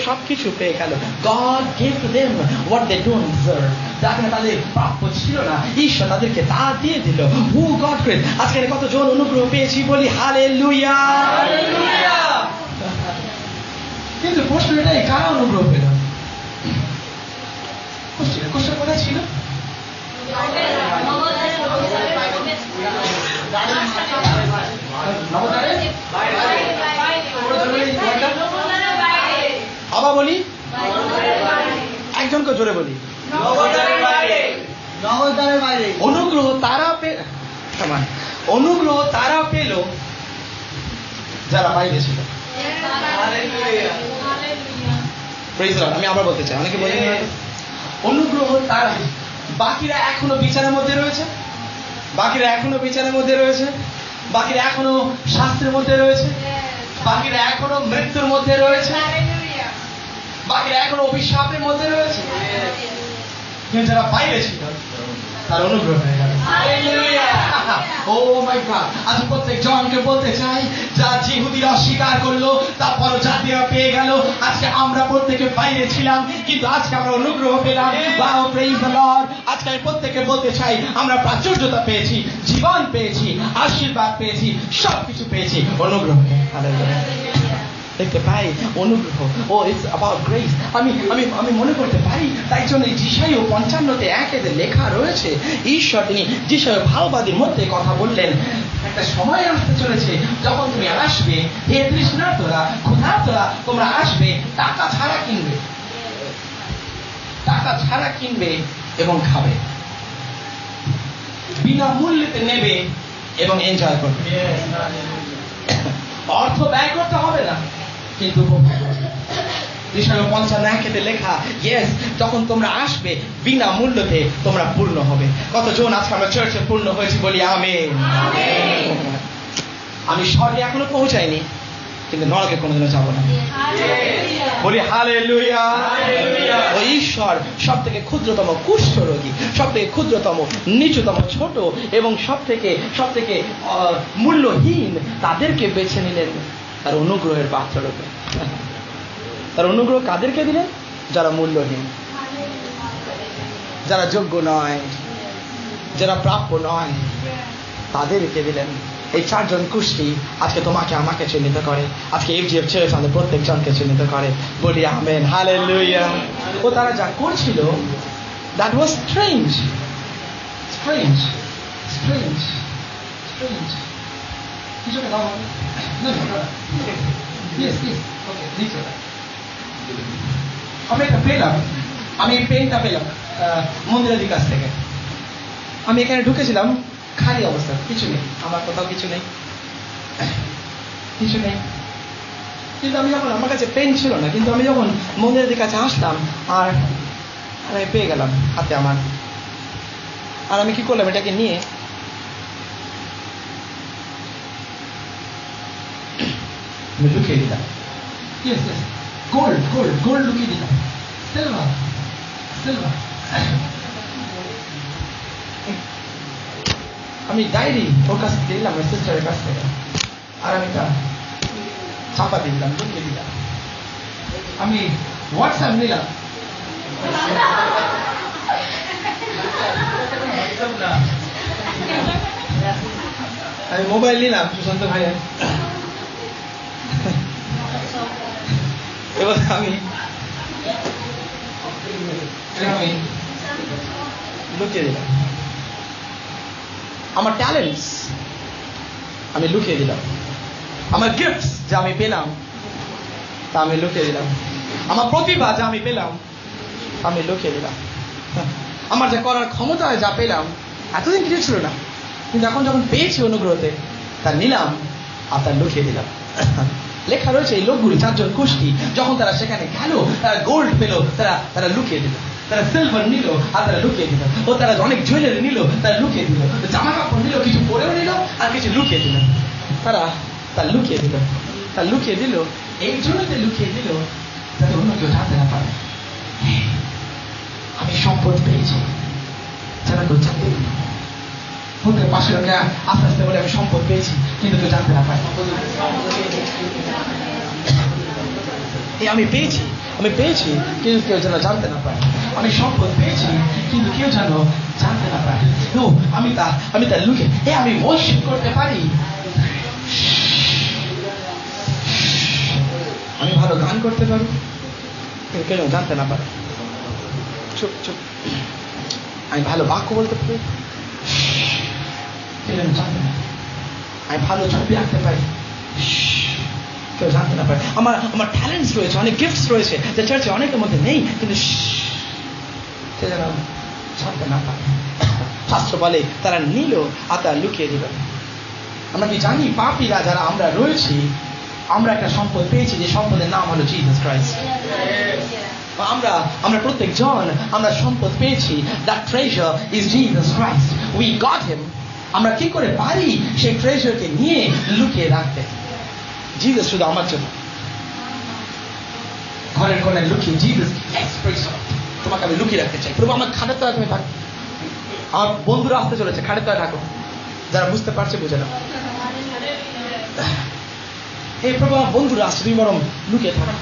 সবকিছু পেয়ে গেল। God gave to them what they don't deserve. যাকে তাদের প্রাপ্য ছিল না, ঈশ্বর তাদেরকে তা দিয়ে দিল। Who got great? আজকে কতজন অনুগ্রহ পেয়েছি বলি হালেলুয়া। কিন্তু প্রশ্ন এটাই, কারা অনুগ্রহ পেল? কুষ্টিরা কোথায় ছিল? আবার বলি, একজনকে জোরে বলি, অনুগ্রহ তারা পেল যারা বাইরে ছিল। আমি আবার বলতে চাই, অনেকে বলি অনুগ্রহ তারা বাকিরা এখনো বিচারের মধ্যে রয়েছে, বাকিরা এখনো বিচারের মধ্যে রয়েছে, বাকিরা এখনো শাস্ত্রের মধ্যে রয়েছে, বাকিরা এখনো মৃত্যুর মধ্যে রয়েছে, বাকিরা এখনো অভিশাপের মধ্যে রয়েছে। কিন্তু যারা বাইরে ছিল তার অনুগ্রহ হয়ে গেল। ও মাই গড, আজ প্রত্যেক জনকে বলতে চাই, যা জিহুদিরা অস্বীকার করলো তারপরও জাতিরা পেয়ে গেল। আজকে আমরা প্রত্যেকে বাইরে ছিলাম, কিন্তু আজকে আমরা অনুগ্রহ পেলাম। Wow, praise the Lord. আজকে আমি প্রত্যেককে বলতে চাই, আমরা প্রাচুর্যতা পেয়েছি, জীবন পেয়েছি, আশীর্বাদ পেয়েছি, সবকিছু পেয়েছি অনুগ্রহে। হালেলুয়া। দেখতে পাই অনুগ্রহ। ও ইটস অ্যাবাউট গ্রেস। আমি মনে করতে পারি, তাই জন্য যিশায় 55:1 লেখা রয়েছে, ঈশ্বর তিনি যিশায় ভাওবাদীর মধ্যে কথা বললেন, একটা সময় আসতে চলেছে যখন তুমি আসবে, হে তৃষ্ণার্তরা, ক্ষুধার্তরা, তোমরা আসবে, টাকা ছাড়া কিনবে, টাকা ছাড়া কিনবে এবং খাবে, বিনামূল্যে নেবে এবং এনজয় করবে। অর্থ ব্যয় করতে হবে না, কিন্তু 55:1 লেখা, ইয়েস, যখন তোমরা আসবে বিনামূল্যতে তোমরা পূর্ণ হবে। কতজন আজকে আমরা চার্চে পূর্ণ হয়েছি বলি আমেন। আমি স্বর্গে এখনো পৌঁছাইনি, কিন্তু নরকে কোনোদিনও যাবো না বলি হালেলুয়া। ও ঈশ্বর সব থেকে ক্ষুদ্রতম কুষ্ঠ রোগী, সব থেকে ক্ষুদ্রতম, নিচুতম, ছোট এবং সব থেকে মূল্যহীন তাদেরকে বেছে নিলেন তার অনুগ্রহের পাত্র রূপে। তার অনুগ্রহ কাদেরকে দিলেন? যারা মূল্যহীন, যারা যোগ্য নয়, যারা প্রাপ্য নয়, তাদেরকে দিলেন। এই 4 জন কুষ্টি আজকে তোমাকে আমাকে চিহ্নিত করে, আজকে এফজিএফ চার্চ আমাদের প্রত্যেক জনকে চিহ্নিত করে বলি আমেন, হালেলুয়া। ও তারা যা করছিল, that was strange, strange, strange, strange. কিছু দাও না, প্লিজ প্লিজ, ওকে, দিচ্ছি। আমি একটা পেলাম, আমি পেনটা পেলাম মন্দিরের কাছ থেকে। আমি এখানে ঢুকেছিলাম, খালি অবস্থা, কিছু নেই, আমার কোথাও কিছু নেই, কিছু নেই। কিন্তু আমি যখন, আমার কাছে পেন ছিল না, কিন্তু আমি যখন মন্দিরের কাছে আসলাম আর আমি পেয়ে গেলাম হাতে আমার। আর আমি কি করলাম, এটাকে নিয়ে আমি লুকিয়ে দিলাম। Yes yes, gold gold gold লুকিয়ে দিলাম, সিলভার সিলভার। আমি ডায়েরি ওর কাছ থেকে দিলাম, আমার সিস্টারের কাছ থেকে, আর আমি তা ছাপা দিলাম, লুকিয়ে দিলাম। আমি হোয়াটসঅ্যাপ নিলাম, আমি মোবাইল নিলাম সুশান্ত ভাইয়ের, এবার আমি লুকিয়ে দিলাম। আমার ট্যালেন্টস আমি লুকিয়ে দিলাম, আমার গিফটস যা আমি পেলাম তা আমি লুকিয়ে দিলাম, আমার প্রতিভা যা আমি পেলাম আমি লুকিয়ে দিলাম, আমার যা করার ক্ষমতা যা পেলাম, এতদিন কিছু ছিল না, কিন্তু এখন যখন পেয়েছি অনুগ্রহতে তা নিলাম আর তা লুকিয়ে দিলাম। লেখা রয়েছে এই লোকগুলি 4 জন কুষ্টি যখন তারা সেখানে গেল, তারা গোল্ড পেল, তারা লুকিয়ে দিল, তারা সিলভার নিল আর তারা লুকিয়ে দিল, ও তারা অনেক জুয়েলারি নিল, তারা লুকিয়ে দিল, জামা কাপড় নিল, কিছু পরেও নিল আর কিছু লুকিয়ে দিল, তারা লুকিয়ে দিল, তার লুকিয়ে দিল। এই জন্যতে লুকিয়ে দিল যাতে অন্য কেউ জানতে না পারে আমি সম্পদ পেয়েছি, যারা কেউ জানতে বলতে পাশে লোকে আস্তে আস্তে বলে আমি সম্পদ পেয়েছি, কিন্তু কেউ জানতে না পারে। আমি পেয়েছি কিন্তু কেউ যেন জানতে না পারে, আমি সম্পদ পেয়েছি কিন্তু কেউ যেন জানতে না পারে। ও আমি তা লুকে, আমি ওয়ার্শিপ করতে পারি, আমি ভালো গান করতে পারি, কিন্তু কেউ জানতে না পারে। চুপ চুপ, আমি ভালো বাক্য বলতে পারি, কেউ যেন জানতে না, আমি ভালো ছবি আঁকতে পারি, কেউ জানতে না পারে। আমার ট্যালেন্টস রয়েছে, অনেক গিফটস রয়েছে যে চার্চে অনেকের মধ্যে নেই, কিন্তু সে যেন জানতে না পারে। শাস্ত্র বলে তারা নিল আর তারা লুকিয়ে দিল। আমরা কি জানি পাপীরা যারা আমরা রয়েছি, আমরা একটা সম্পদ পেয়েছি, যে সম্পদের নাম হলো জিসাস ক্রাইস্ট। আমরা প্রত্যেকজন আমরা সম্পদ পেয়েছি। That treasure is Jesus Christ. We got হিম। আমরা কি করে পারি সেই ট্রেজারকে নিয়ে লুকিয়ে রাখতে? জিসাস শুধু আমার জন্য ঘরের কোণে লুকিয়ে জিসাস এক্সপ্রেশন তোমাকে আমি লুকিয়ে রাখতে চাই। প্রভু আমার খাটের তলায় তুমি থাকো। আমার বন্ধুরা আসতে চলেছে, খাটের তলায় থাকো। যারা বুঝতে পারছে বুঝে না। এই প্রভু আমার বন্ধুরা আসছে, তুমি বরং লুকিয়ে থাকো।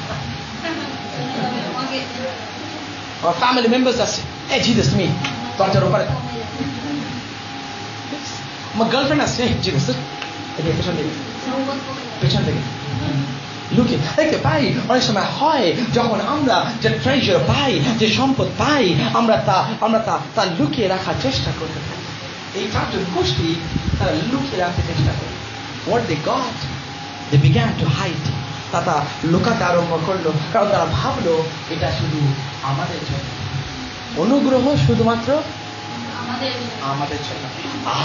আমার ফ্যামিলি মেম্বার্স আসছে, এই জিসাস তুমি দরজার ওপারে থাকো। আমার গার্লফ্রেন্ড আসছে, জিসাস পেছন থেকে পেছন থেকে লুকিয়ে দেখতে পাই। অনেক সময় হয় যখন আমরা যে ট্রেজার পাই, যে সম্পদ পাই, আমরা তা লুকিয়ে রাখার চেষ্টা করতে থাকি। এই চারজন গোষ্ঠী তারা লুকিয়ে রাখতে চেষ্টা করে। What they got, they began to hide. তারা লুকাতে আরম্ভ করলো, কারণ তারা ভাবলো এটা শুধু আমাদের জন্য, অনুগ্রহ শুধুমাত্র আমাদের জন্য,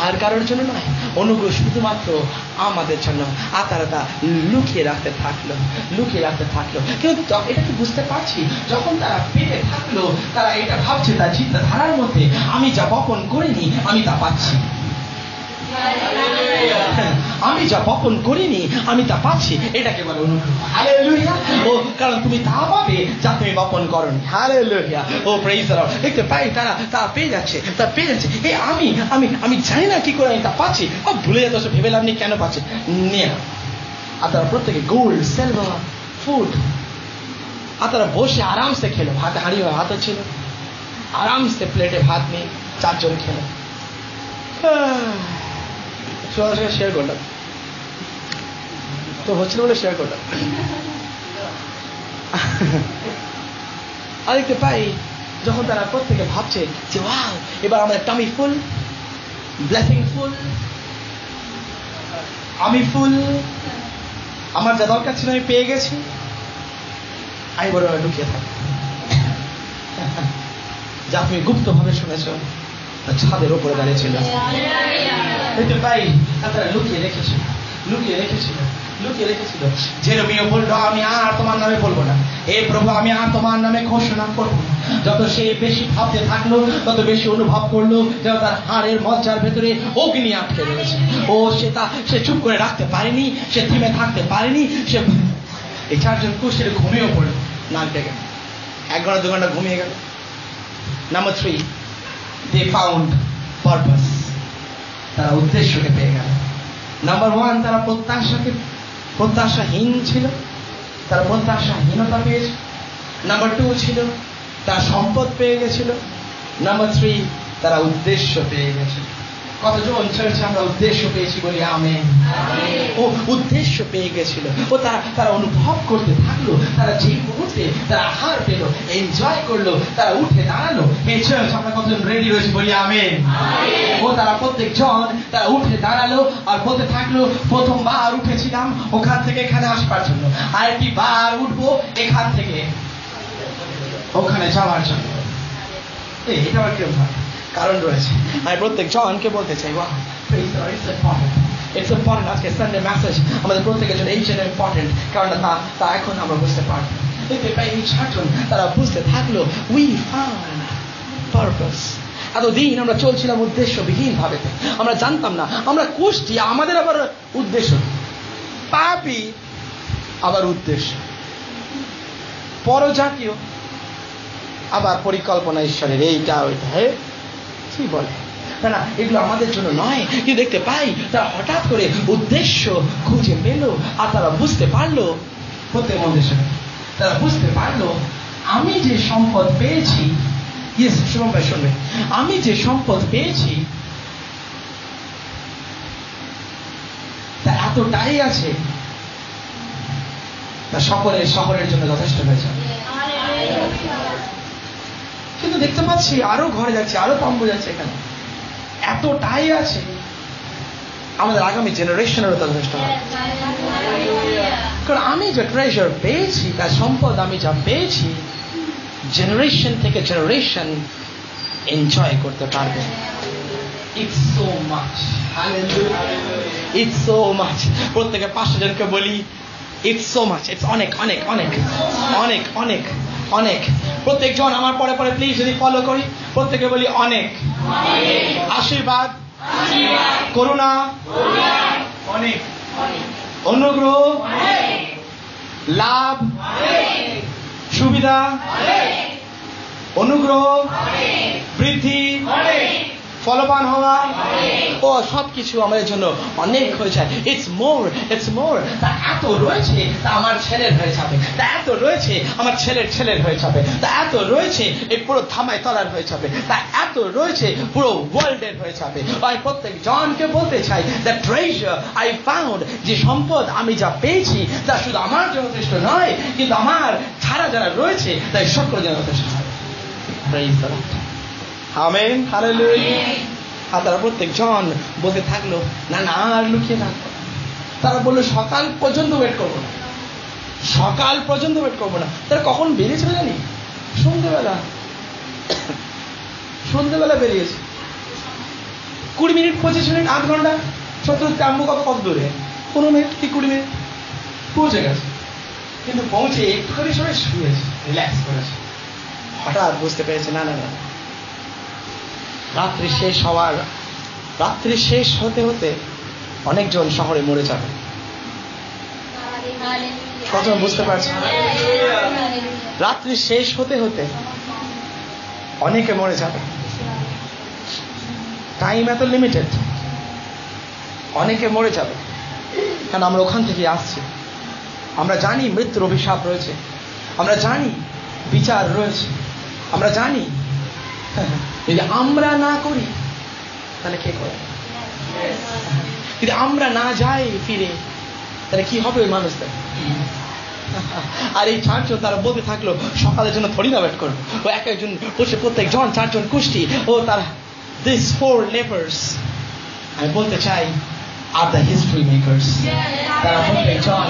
আর কারোর জন্য নয়। অনুগ্রহ শুধুমাত্র আমাদের জন্য। আর তারা তা লুকিয়ে রাখতে থাকলো। কিন্তু এটা কি বুঝতে পারছি, যখন তারা পেতে থাকলো তারা এটা ভাবছে তার চিন্তাধারার মধ্যে আমি যা বপন করিনি আমি তা পাচ্ছি। আমি যা বপন করিনি আমি তা পাচ্ছি। এটাকে বলে অনুগ্রহ। হালেলুয়া। ও কারণ তুমি তা পাবে যা তুমি বপন করনি। Hallelujah. Oh praise the Lord. দেখতে পাই তারা পেয়ে যাচ্ছে। এই আমি জানি না কি করে আমি তা পাচ্ছি। ভুলে যেতে ভেবে লাভ নেই কেন পাচ্ছি নিয়ে। আর তারা প্রত্যেকে গোল্ড, সিলভার, ফুড। আর তারা বসে আরামসে খেলো। হাতে হাঁড়ি হাতে ছিল, আরামসে প্লেটে ভাত নিয়ে চারজন খেলো। শেয়ার করলাম তো হচ্ছিল বলে শেয়ার করলাম। আর দেখতে পাই যখন তারা প্রত্যেকে ভাবছে যে ওয়াও এবার আমাদের টামি ফুল, ব্লেসিং ফুল, আমি ফুল, আমার যা দরকার ছিল আমি পেয়ে গেছি, আমি বড় লুকিয়ে থাকি। যা তুমি গুপ্ত ভাবে শুনেছ ছাদের ওপরে দাঁড়িয়েছিল। দেখতে পাই তারা লুকিয়ে রেখেছিল। জেরেমিয়া বললো আমি আর তোমার নামে বলবো না। হে প্রভু আমি আর তোমার নামে ঘোষণা করবো না। যত সে বেশি ভাবতে থাকলো তত বেশি অনুভব করলো যেন তার হাড়ের মজ্জার ভেতরে অগ্নি আটকে রয়েছে। সে চুপ করে রাখতে পারেনি, সে থেমে থাকতে পারেনি। সে এই চারজন কুষ্ঠের ঘুমিয়েও পড়লো নাক ডেকে। 1 ঘন্টা 2 ঘন্টা ঘুমিয়ে গেল। Number 3, they found purpose. তারা উদ্দেশ্যকে পেয়ে গেল। নাম্বার 1, তারা প্রত্যাশাহীন ছিল, তারা প্রত্যাশাহীনতা পেয়েছে। নাম্বার 2 ছিল তারা সম্পদ পেয়ে গেছিল। নাম্বার 3, তারা উদ্দেশ্য পেয়ে গেছিল। কতজন চার্চে আমরা উদ্দেশ্য পেয়েছি বলি আমেন। ও উদ্দেশ্য পেয়ে গেছিল। ও তারা অনুভব করতে থাকলো। তারা যে মুহূর্তে তারা আহার পেল, এনজয় করলো, তারা উঠে দাঁড়ালো। এই চার্চ আমরা কতজন রেডি রয়েছি বলি আমেন। ও তারা প্রত্যেকজন তারা উঠে দাঁড়ালো আর বলতে থাকলো প্রথমবার উঠেছিলাম ওখান থেকে এখানে আসবার জন্য, আরেকটি বার উঠবো এখান থেকে ওখানে যাওয়ার জন্য। এটা আবার কেমন হয়? কারণ রয়েছে। আমি প্রত্যেক জনকে বলতে চাই ইটস ইম্পর্টেন্ট। আজকে সানডে মেসেজ আমাদের প্রত্যেকের জন্য এই জন্য ইম্পর্টেন্ট, কারণ তা এখন আমরা বুঝতে পারবো। এই চারজন তারা বুঝতে থাকলো উই ফাউন্ড পারপাস। এতদিন আমরা চলছিলাম উদ্দেশ্যবিহীন ভাবে, আমরা জানতাম না আমরা কোষ্ঠী, আমাদের আবার উদ্দেশ্য পাপি, আবার উদ্দেশ্য পরজাতীয়, আবার পরিকল্পনা ঈশ্বরের এইটা ওইটা। কি বলে না এগুলো আমাদের জন্য নয়। কিন্তু দেখতে পাই তারা হঠাৎ করে উদ্দেশ্য খুঁজে পেল। আর তারা বুঝতে পারলো, প্রত্যেক মন্দির তারা বুঝতে পারলো আমি যে সম্পদ পেয়েছি, শুনবে, আমি যে সম্পদ পেয়েছি তা এতটাই আছে তা সকলের শহরের জন্য যথেষ্ট হয়েছে। কিন্তু দেখতে পাচ্ছি আরো ঘরে যাচ্ছে, আরো তম্বু যাচ্ছে। এখানে এতটাই আছে আমাদের আগামী জেনারেশনেরও যথেষ্ট হবে। কারণ আমি যে ট্রেজার পেয়েছি, তার সম্পদ আমি যা পেয়েছি, জেনারেশন থেকে জেনারেশন এনজয় করতে পারবে। It's so much. Hallelujah. It's so much. প্রত্যেকে 500 জনকে বলি it's so much. It's অনেক অনেক অনেক অনেক অনেক অনেক। প্রত্যেকজন আমার পরে পরে প্লিজ যদি ফলো করি, প্রত্যেকে বলি অনেক। আশীর্বাদ, করুণা, অনেক। অনুগ্রহ, লাভ, সুবিধা, অনুগ্রহ, বৃদ্ধি, ফলবান হওয়া, ও সবকিছু আমাদের জন্য অনেক হয়ে যায়। It's more. তা এত রয়েছে, তা আমার ছেলের হয়ে যাবে। তা এত রয়েছে, আমার ছেলের হয়ে যাবে। তা এত রয়েছে, এই পুরো ধামাই তলার হয়ে যাবে। তা এত রয়েছে, পুরো ওয়ার্ল্ডের হয়ে যাবে। আমি প্রত্যেক জনকে বলতে চাই, দ্য ট্রেজার আই ফাউন্ড, যে সম্পদ আমি যা পেয়েছি তা শুধু আমার জন্য যথেষ্ট নয়, কিন্তু আমার ছাড়া যারা রয়েছে তাই সকলের জন্য যথেষ্ট হয়। Praise the Lord. Amen, hallelujah. আর তারা প্রত্যেক জন বলতে থাকলো, না না আর লুকিয়ে থাকবো। তারা বললো সকাল পর্যন্ত ওয়েট করবো না, সকাল পর্যন্ত ওয়েট করবো না। তারা কখন বেরিয়েছিল জানি? সন্ধ্যেবেলা বেরিয়েছে। 20 মিনিট, 25 মিনিট, 8 ঘন্টা। শত্রু ক্যাম্প কত দূরে? 15 মিনিট কি 20 মিনিট পৌঁছে গেছে। কিন্তু পৌঁছে একটুখানি সময় শুয়েছে, রিল্যাক্স করেছে। হঠাৎ বুঝতে পেরেছে না না না, রাত্রি শেষ হতে হতে অনেকজন শহরে মরে যাবে। কতজন বুঝতে পারছে? রাত্রি শেষ হতে হতে অনেকে মরে যাবে। টাইম এত লিমিটেড, অনেকে মরে যাবে। কারণ আমরা ওখান থেকে আসছি। আমরা জানি মৃত্যুর অভিশাপ রয়েছে, আমরা জানি বিচার রয়েছে, আমরা জানি যদি আমরা না করি তাহলে কে করে? যদি আমরা না যাই ফিরে তাহলে কি হবে ওই মানুষদের? আর এই 4 জন তারা বলতে থাকলো সকালের জন্য থরি না ওয়েট করবো। ও এক একজন বসে প্রত্যেক জন 4 জন কুষ্টি, ও তারা দিস 4 লেপার্স আমি বলতে চাই আর দ্য হিস্ট্রি মেকার্স। তারা প্রত্যেক জন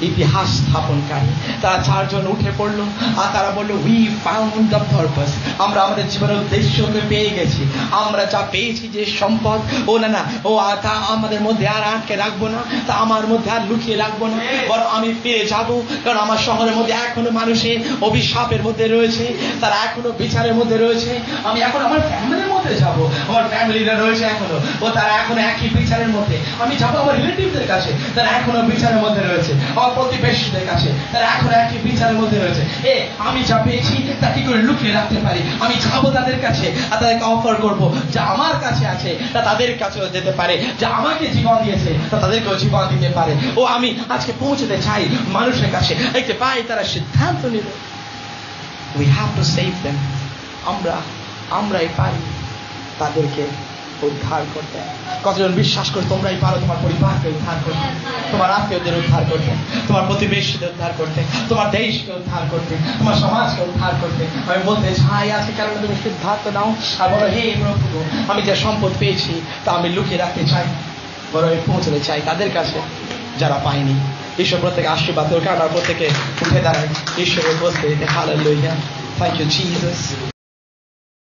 ইতিহাস স্থাপনকারী। তারা 4 জন উঠে পড়লো আর তারা বললো, উই ফাউন্ড দ্য পারপাস। আমরা আমাদের জীবনের উদ্দেশ্যকে পেয়ে গেছি। আমরা যা পেয়েছি যে সম্পদ, ও না ও তা আমাদের মধ্যে আর আটকে রাখবো না, তা আমার মধ্যে আর লুকিয়ে রাখবো না, বরং আমি ফিরে যাব। কারণ আমার শহরের মধ্যে এখনো মানুষের অভিশাপের মধ্যে রয়েছে, তারা এখনো বিচারের মধ্যে রয়েছে। আমি এখন আমার ফ্যামিলির মধ্যে যাব, আমার ফ্যামিলিরা রয়েছে এখনো, ও তারা এখনো একই বিচারের মধ্যে। আমি যাবো আমার রিলেটিভদের কাছে, তারা এখনো বিচারের মধ্যে রয়েছে। আমার প্রতিবেশীদের কাছে, তারা এখনো একই বিচারের মধ্যে রয়েছে। আমি যা পেয়েছি তা কি করে লুকিয়ে রাখতে পারি? আমি যাবো তাদের কাছে আর তাদেরকে অফার করবো, যা আমার কাছে আছে তা তাদের কাছেও যেতে পারে, যা আমাকে জীবন দিয়েছে তা তাদেরকেও জীবন দিতে পারে। ও আমি আজকে পৌঁছতে চাই মানুষের কাছে। দেখতে পাই তারা সিদ্ধান্ত নিল, we have to save them. আমরাই পারি তাদেরকে উদ্ধার করতে। কতজন বিশ্বাস করে তোমরাই পারো তোমার পরিবারকে উদ্ধার করতে, তোমার আত্মীয়দের উদ্ধার করতে, তোমার প্রতিবেশীদের উদ্ধার করতে, তোমার দেশকে উদ্ধার করতে, তোমার সমাজকে উদ্ধার করতে? আমি বলতে চাই আজকে কেন তুমি সিদ্ধান্ত নাও আর বলো, হে প্রভু, আমি যে সম্পদ পেয়েছি তা আমি লুকিয়ে রাখতে চাই, বরং আমি পৌঁছতে চাই তাদের কাছে যারা পায়নি। ঈশ্বর প্রত্যেকে আশীর্বাদ, কারণ প্রত্যেকে উঠে দাঁড়ায় ঈশ্বরের উপস্থিতিতে। হালেলুয়া। Thank you Jesus.